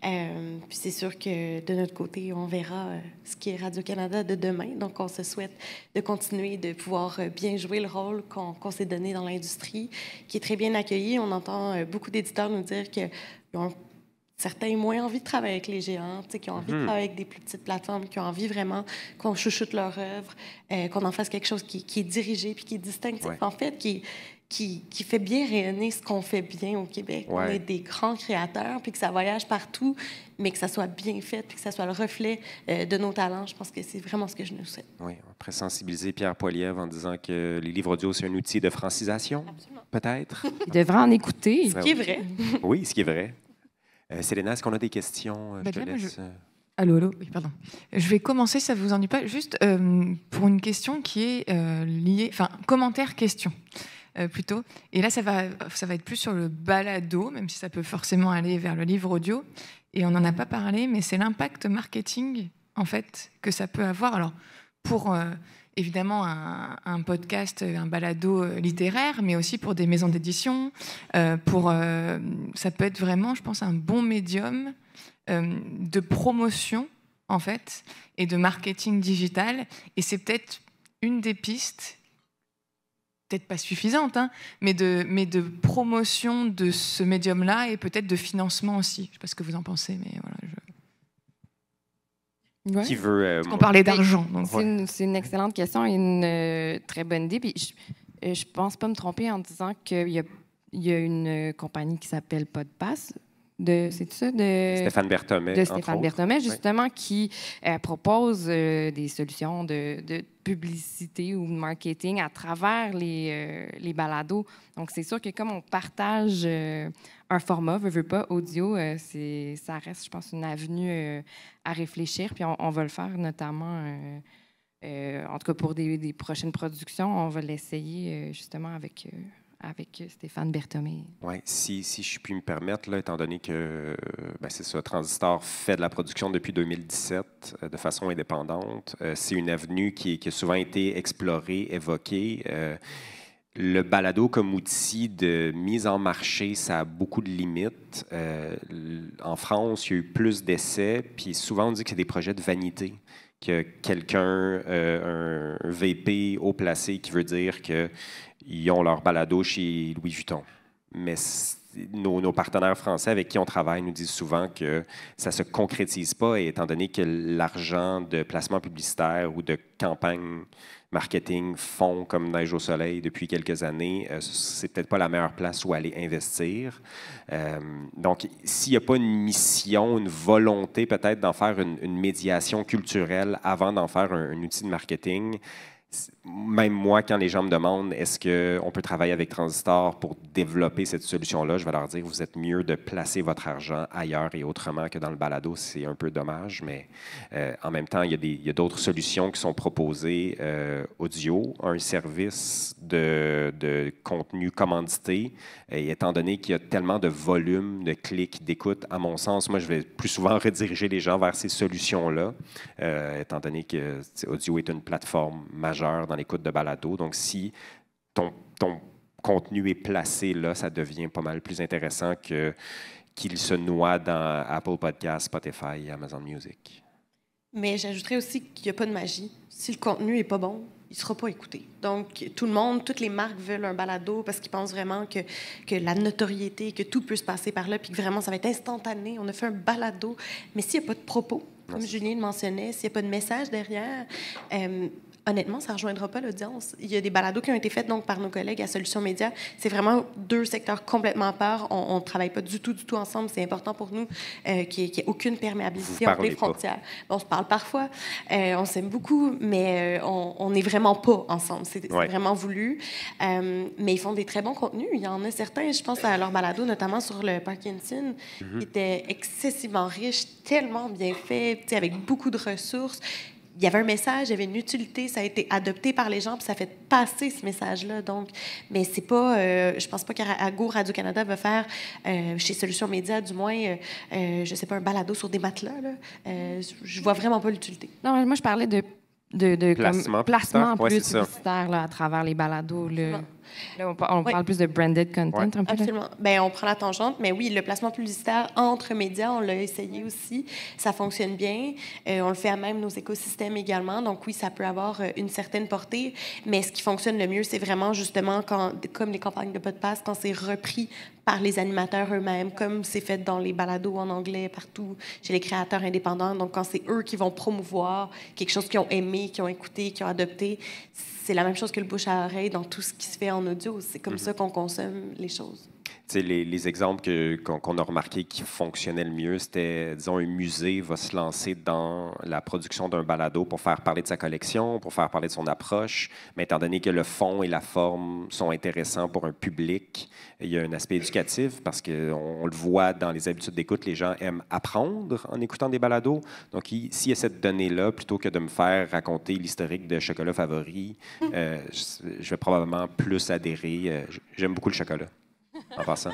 Puis c'est sûr que de notre côté, on verra ce qui est Radio-Canada de demain. Donc, on se souhaite de continuer de pouvoir bien jouer le rôle qu'on s'est donné dans l'industrie, qui est très bien accueilli. On entend beaucoup d'éditeurs nous dire qu'ils ont certains moins envie de travailler avec les géants, qui ont envie de travailler avec des plus petites plateformes, qui ont envie vraiment qu'on chouchoute leur œuvre, qu'on en fasse quelque chose qui est dirigé puis qui est distinctif, Ouais. en fait, qui fait bien rayonner ce qu'on fait bien au Québec. Ouais. On est des grands créateurs, puis que ça voyage partout, mais que ça soit bien fait, puis que ça soit le reflet de nos talents. Je pense que c'est vraiment ce que je nous souhaite. Oui, on pourrait sensibiliser Pierre Poilievre en disant que les livres audio, c'est un outil de francisation, peut-être. Il devrait en écouter. Ce qui est vrai. Oui, ce qui est vrai. Selena, est-ce qu'on a des questions? Je te déjà, moi, laisse. Allô, allô. Oui, pardon. Je vais commencer, ça vous ennuie pas, juste pour une question qui est liée, enfin, commentaire-question plutôt. Et là, ça va être plus sur le balado, même si ça peut forcément aller vers le livre audio. Et on n'en a pas parlé, mais c'est l'impact marketing, en fait, que ça peut avoir. Alors, pour évidemment un podcast, un balado littéraire, mais aussi pour des maisons d'édition. Ça peut être vraiment, je pense, un bon médium de promotion, en fait, et de marketing digital. Et c'est peut-être une des pistes, peut-être pas suffisante, hein, mais de promotion de ce médium-là et peut-être de financement aussi. Je ne sais pas ce que vous en pensez, mais voilà. Ouais. Qui veut. On parlait d'argent. Donc. C'est une excellente question et une très bonne idée. Puis je pense pas me tromper en disant qu'il y a une compagnie qui s'appelle Podpass. C'est ça? Stéphane Berthomet. De Stéphane Berthomet, justement, qui propose des solutions de publicité ou de marketing à travers les balados. Donc, c'est sûr que comme on partage un format, veut pas, audio, ça reste, je pense, une avenue à réfléchir. Puis on va le faire notamment, en tout cas pour des prochaines productions, on va l'essayer justement avec Stéphane Berthomet. Oui, si je puis me permettre, là, étant donné que c'est ça, Transistor fait de la production depuis 2017 de façon indépendante, c'est une avenue qui a souvent été explorée, évoquée. Le balado comme outil de mise en marché, ça a beaucoup de limites. En France, il y a eu plus d'essais, puis souvent on dit que c'est des projets de vanité, que quelqu'un, un VP haut placé qui veut dire qu'ils ont leur balado chez Louis Vuitton. Mais nos partenaires français avec qui on travaille nous disent souvent que ça ne se concrétise pas, et étant donné que l'argent de placement publicitaire ou de campagne marketing fond comme neige au soleil depuis quelques années, c'est peut-être pas la meilleure place où aller investir. Donc, s'il n'y a pas une mission, une volonté peut-être d'en faire une médiation culturelle avant d'en faire un outil de marketing, même moi, quand les gens me demandent est-ce qu'on peut travailler avec Transistor pour développer cette solution-là, je vais leur dire vous êtes mieux de placer votre argent ailleurs et autrement que dans le balado. C'est un peu dommage, mais en même temps, il y a d'autres solutions qui sont proposées audio, un service de contenu commandité. Et étant donné qu'il y a tellement de volume, de clics, d'écoute, à mon sens, moi, je vais plus souvent rediriger les gens vers ces solutions-là, étant donné que audio est une plateforme majeure dans l'écoute de balado. Donc, si ton contenu est placé là, ça devient pas mal plus intéressant qu'il se noie dans Apple Podcasts, Spotify et Amazon Music. Mais j'ajouterais aussi qu'il n'y a pas de magie. Si le contenu n'est pas bon, il ne sera pas écouté. Donc, toutes les marques veulent un balado parce qu'ils pensent vraiment que la notoriété, que tout peut se passer par là, puis que vraiment, ça va être instantané. On a fait un balado. Mais s'il n'y a pas de propos, Comme Julien le mentionnait, s'il n'y a pas de message derrière, honnêtement, ça ne rejoindra pas l'audience. Il y a des balados qui ont été faits donc, par nos collègues à Solutions Médias. C'est vraiment deux secteurs complètement à part. On ne travaille pas du tout ensemble. C'est important pour nous qu'il n'y ait aucune perméabilité entre les frontières. On se parle parfois, on s'aime beaucoup, mais on n'est vraiment pas ensemble. C'est vraiment voulu. Mais ils font des très bons contenus. Il y en a certains, je pense à leur balado, notamment sur le Parkinson, qui était excessivement riche, tellement bien fait, avec beaucoup de ressources. Il y avait un message, il y avait une utilité, ça a été adopté par les gens, puis ça fait passer ce message-là. Donc, mais c'est pas, je pense pas qu'Ago Radio-Canada va faire, chez Solutions Médias, du moins, je sais pas, un balado sur des matelas. Là. Je vois vraiment pas l'utilité. Non, moi, je parlais de placement plus publicitaire là, à travers les balados. Là, on parle plus de branded content. Un peu, absolument. Bien, on prend la tangente, mais oui, le placement publicitaire entre médias, on l'a essayé aussi. Ça fonctionne bien. On le fait à même nos écosystèmes également. Donc oui, ça peut avoir une certaine portée, mais ce qui fonctionne le mieux, c'est vraiment justement comme les campagnes de podcast, quand c'est repris par les animateurs eux-mêmes, comme c'est fait dans les balados en anglais partout, chez les créateurs indépendants. Donc, quand c'est eux qui vont promouvoir quelque chose qu'ils ont aimé, qu'ils ont écouté, qu'ils ont adopté, c'est la même chose que le bouche à oreille dans tout ce qui se fait en audio. C'est comme ça qu'on consomme les choses. Les exemples qu'on a remarqués qui fonctionnaient le mieux, c'était, disons, un musée va se lancer dans la production d'un balado pour faire parler de sa collection, pour faire parler de son approche, mais étant donné que le fond et la forme sont intéressants pour un public, il y a un aspect éducatif parce qu'on le voit dans les habitudes d'écoute, les gens aiment apprendre en écoutant des balados. Donc, s'il y a cette donnée-là, plutôt que de me faire raconter l'historique de chocolat favori, je vais probablement plus adhérer. J'aime beaucoup le chocolat. En passant.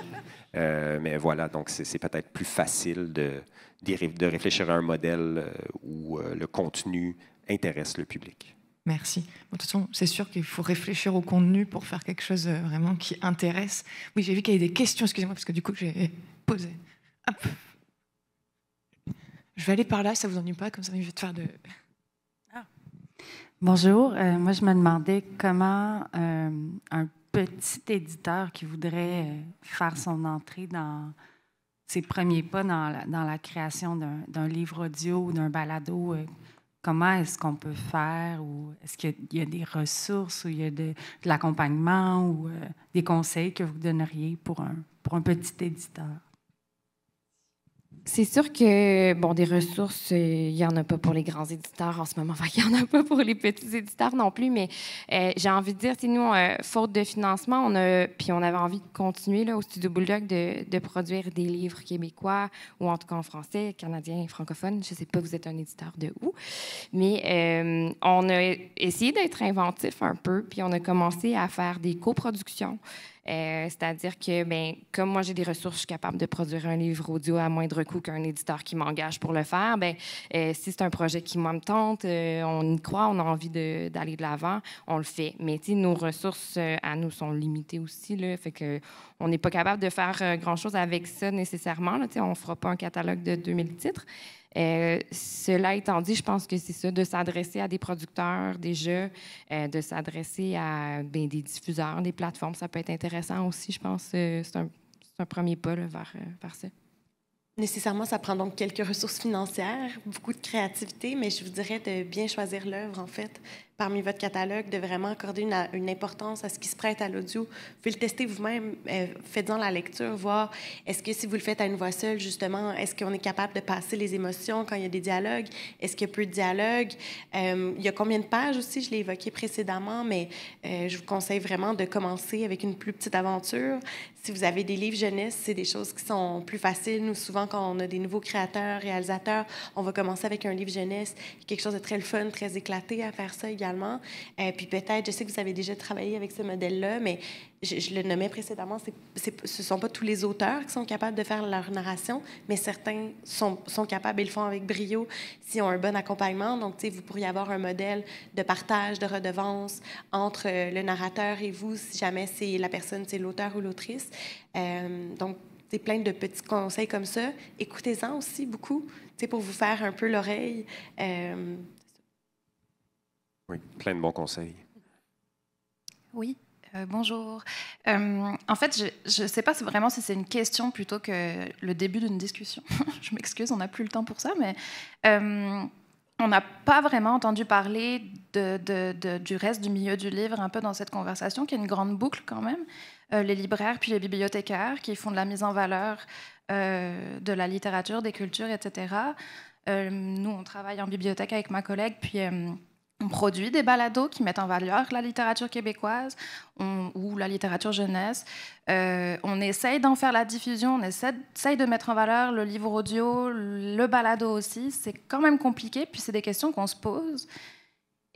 Mais voilà, donc c'est peut-être plus facile de réfléchir à un modèle où le contenu intéresse le public. Merci. Bon, de toute façon, c'est sûr qu'il faut réfléchir au contenu pour faire quelque chose vraiment qui intéresse. Oui, j'ai vu qu'il y avait des questions, excusez-moi, parce que du coup, j'ai posé. Hop. Je vais aller par là, ça ne vous ennuie pas, comme ça, je vais te faire de... Ah. Bonjour, moi, je me demandais comment un petit éditeur qui voudrait faire son entrée dans ses premiers pas dans la création d'un livre audio ou d'un balado, comment est-ce qu'on peut faire? Ou est-ce qu'il y a des ressources ou il y a de l'accompagnement ou des conseils que vous donneriez pour un petit éditeur? C'est sûr que, bon, des ressources, il n'y en a pas pour les grands éditeurs en ce moment. Il n'y en a pas pour les petits éditeurs non plus, mais j'ai envie de dire, nous, faute de financement, puis on avait envie de continuer là, au Studio Bulldog de produire des livres québécois, ou en tout cas en français, canadien, francophone. Je ne sais pas, vous êtes un éditeur de où. Mais on a essayé d'être inventif un peu, puis on a commencé à faire des coproductions. C'est-à-dire que, comme moi, j'ai des ressources, je suis capable de produire un livre audio à moindre coût qu'un éditeur qui m'engage pour le faire. Si c'est un projet qui, moi, me tente, on y croit, on a envie d'aller de l'avant, on le fait. Mais nos ressources à nous sont limitées aussi. Là, fait que on n'est pas capable de faire grand-chose avec ça nécessairement. Là, on ne fera pas un catalogue de 2000 titres. Cela étant dit, je pense que c'est ça, de s'adresser à des producteurs déjà, de s'adresser à des diffuseurs, des plateformes, ça peut être intéressant aussi, je pense. C'est un premier pas là, vers ça. Nécessairement, ça prend donc quelques ressources financières, beaucoup de créativité, mais je vous dirais de bien choisir l'œuvre, en fait, parmi votre catalogue, de vraiment accorder une importance à ce qui se prête à l'audio. Vous pouvez le tester vous-même, faites-en la lecture, voir est-ce que si vous le faites à une voix seule, justement, est-ce qu'on est capable de passer les émotions quand il y a des dialogues? Est-ce qu'il y a peu de dialogues? Il y a combien de pages aussi? Je l'ai évoqué précédemment, mais je vous conseille vraiment de commencer avec une plus petite aventure. Si vous avez des livres jeunesse, c'est des choses qui sont plus faciles. Nous, souvent, quand on a des nouveaux créateurs, réalisateurs, on va commencer avec un livre jeunesse, quelque chose de très fun, très éclaté à faire ça également. Puis peut-être, je sais que vous avez déjà travaillé avec ce modèle-là, mais je le nommais précédemment, ce ne sont pas tous les auteurs qui sont capables de faire leur narration, mais certains sont capables et le font avec brio s'ils ont un bon accompagnement. Donc, vous pourriez avoir un modèle de partage, de redevance entre le narrateur et vous, si jamais c'est la personne, c'est l'auteur ou l'autrice. Donc, c'est plein de petits conseils comme ça. Écoutez-en aussi beaucoup, pour vous faire un peu l'oreille. Oui, plein de bons conseils. Oui. Bonjour. En fait, je ne sais pas vraiment si c'est une question plutôt que le début d'une discussion. Je m'excuse, on n'a plus le temps pour ça, mais on n'a pas vraiment entendu parler du reste du milieu du livre un peu dans cette conversation, qui est une grande boucle quand même. Les libraires puis les bibliothécaires qui font de la mise en valeur de la littérature, des cultures, etc. Nous, on travaille en bibliothèque avec ma collègue, puis on produit des balados qui mettent en valeur la littérature québécoise ou la littérature jeunesse. On essaye d'en faire la diffusion, on essaye de mettre en valeur le livre audio, le balado aussi. C'est quand même compliqué, puis c'est des questions qu'on se pose.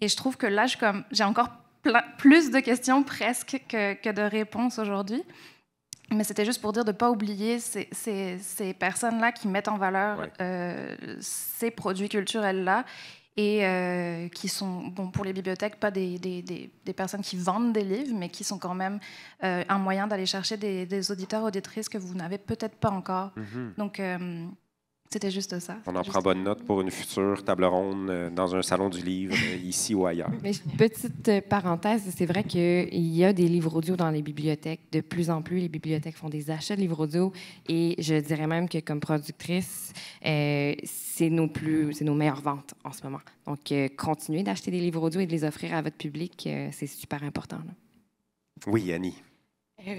Et je trouve que là, j'ai encore plus de questions presque que de réponses aujourd'hui. Mais c'était juste pour dire de ne pas oublier ces personnes-là qui mettent en valeur ces produits culturels-là et qui sont, bon, pour les bibliothèques, pas des personnes qui vendent des livres, mais qui sont quand même un moyen d'aller chercher des auditeurs, auditrices que vous n'avez peut-être pas encore. Mm-hmm. Donc, c'était juste ça. On en prend bonne note pour une future table ronde dans un salon du livre, ici ou ailleurs. Mais petite parenthèse, c'est vrai qu'il y a des livres audio dans les bibliothèques. De plus en plus, les bibliothèques font des achats de livres audio. Et je dirais même que comme productrice, c'est nos meilleures ventes en ce moment. Donc, continuez d'acheter des livres audio et de les offrir à votre public, c'est super important. Là. Oui, Annie.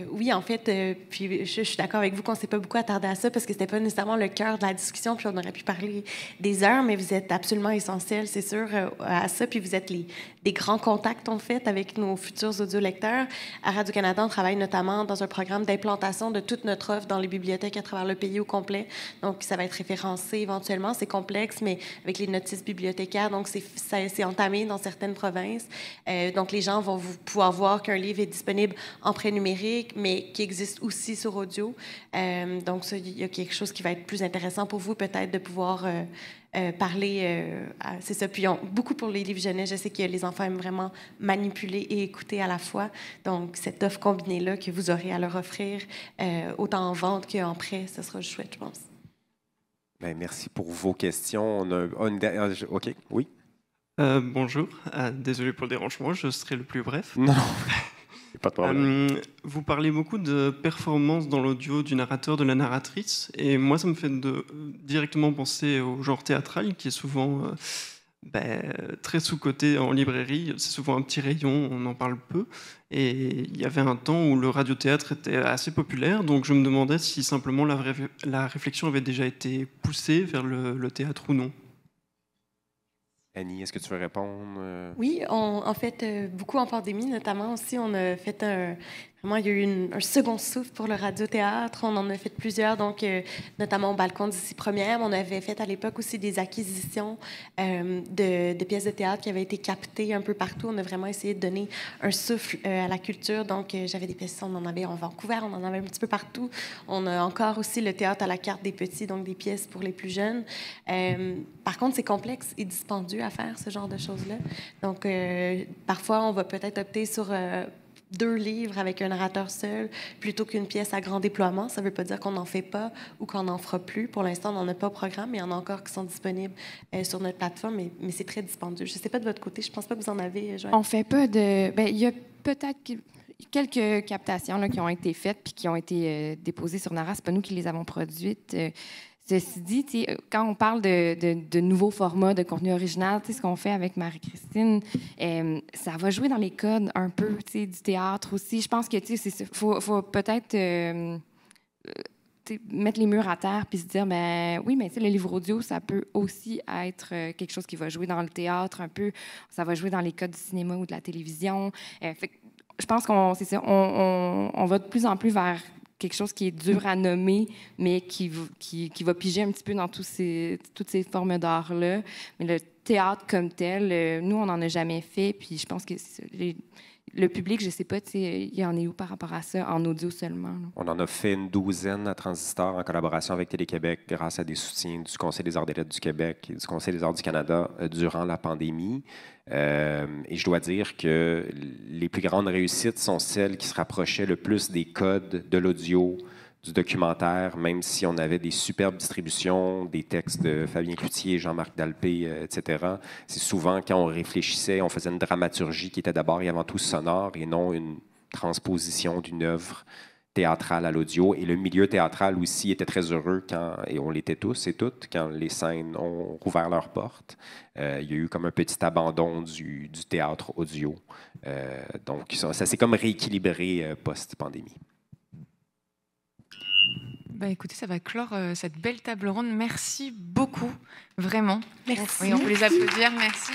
Oui, en fait, puis je suis d'accord avec vous qu'on ne s'est pas beaucoup attardé à ça parce que ce n'était pas nécessairement le cœur de la discussion, puis on aurait pu parler des heures, mais vous êtes absolument essentiels, c'est sûr, à ça. Puis vous êtes des grands contacts, en fait, avec nos futurs audiolecteurs. À Radio-Canada, on travaille notamment dans un programme d'implantation de toute notre offre dans les bibliothèques à travers le pays au complet. Donc, ça va être référencé éventuellement. C'est complexe, mais avec les notices bibliothécaires, donc c'est entamé dans certaines provinces. Donc, les gens vont pouvoir voir qu'un livre est disponible en prénumérique, mais qui existe aussi sur audio. Donc, il y a quelque chose qui va être plus intéressant pour vous, peut-être, de pouvoir parler. C'est ça. Puis, beaucoup pour les livres jeunesse, je sais que les enfants aiment vraiment manipuler et écouter à la fois. Donc, cette offre combinée-là que vous aurez à leur offrir, autant en vente qu'en prêt, ça sera chouette, je pense. Bien, merci pour vos questions. OK, oui. Bonjour. Désolé pour le dérangement, je serai le plus bref. Non. Pas de problème. Vous parlez beaucoup de performance dans l'audio du narrateur, de la narratrice, et moi ça me fait directement penser au genre théâtral qui est souvent très sous-coté en librairie. C'est souvent un petit rayon, on en parle peu, et il y avait un temps où le radiothéâtre était assez populaire, donc je me demandais si simplement la réflexion avait déjà été poussée vers le théâtre ou non. Annie, est-ce que tu veux répondre? Oui, en fait, beaucoup en pandémie, notamment aussi, on a fait vraiment, il y a eu un second souffle pour le radiothéâtre. On en a fait plusieurs, donc notamment au balcon d'ici première. On avait fait à l'époque aussi des acquisitions de pièces de théâtre qui avaient été captées un peu partout. On a vraiment essayé de donner un souffle à la culture. Donc, j'avais des pièces, on en avait en Vancouver, on en avait un petit peu partout. On a encore aussi le théâtre à la carte des petits, donc des pièces pour les plus jeunes. Par contre, c'est complexe et dispendieux à faire, ce genre de choses-là. Donc, parfois, on va peut-être opter sur 2 livres avec un narrateur seul plutôt qu'une pièce à grand déploiement. Ça ne veut pas dire qu'on n'en fait pas ou qu'on n'en fera plus. Pour l'instant, on n'en a pas au programme, mais il y en a encore qui sont disponibles sur notre plateforme, mais c'est très dispendieux. Je ne sais pas de votre côté, je ne pense pas que vous en avez, Joëlle. On ne fait pas de... Bien, il y a peut-être quelques captations là, qui ont été faites puis qui ont été déposées sur Nara. Ce n'est pas nous qui les avons produites. Ceci dit, quand on parle de nouveaux formats, de contenu original, ce qu'on fait avec Marie-Christine, ça va jouer dans les codes un peu du théâtre aussi. Je pense que faut peut-être mettre les murs à terre puis se dire, ben oui, mais le livre audio, ça peut aussi être quelque chose qui va jouer dans le théâtre un peu. Ça va jouer dans les codes du cinéma ou de la télévision. Je pense qu'on va de plus en plus vers quelque chose qui est dur à nommer, mais qui va piger un petit peu dans toutes ces formes d'art-là. Mais le théâtre comme tel, nous, on n'en a jamais fait. Puis je pense que le public, je ne sais pas, il y en est où par rapport à ça, en audio seulement? Là? On en a fait une 12aine à Transistor en collaboration avec Télé-Québec grâce à des soutiens du Conseil des arts des lettres du Québec et du Conseil des arts du Canada durant la pandémie. Et je dois dire que les plus grandes réussites sont celles qui se rapprochaient le plus des codes de l'audio, du documentaire, même si on avait des superbes distributions, des textes de Fabien Cloutier, Jean-Marc Dalpé, etc. C'est souvent quand on réfléchissait, on faisait une dramaturgie qui était d'abord et avant tout sonore et non une transposition d'une œuvre théâtrale à l'audio. Et le milieu théâtral aussi était très heureux et on l'était tous et toutes, quand les scènes ont rouvert leurs portes. Il y a eu comme un petit abandon du théâtre audio. Donc, ça s'est comme rééquilibré post-pandémie. Bah, écoutez, ça va clore cette belle table ronde. Merci beaucoup, vraiment. Merci. Oui, on peut les applaudir. Merci.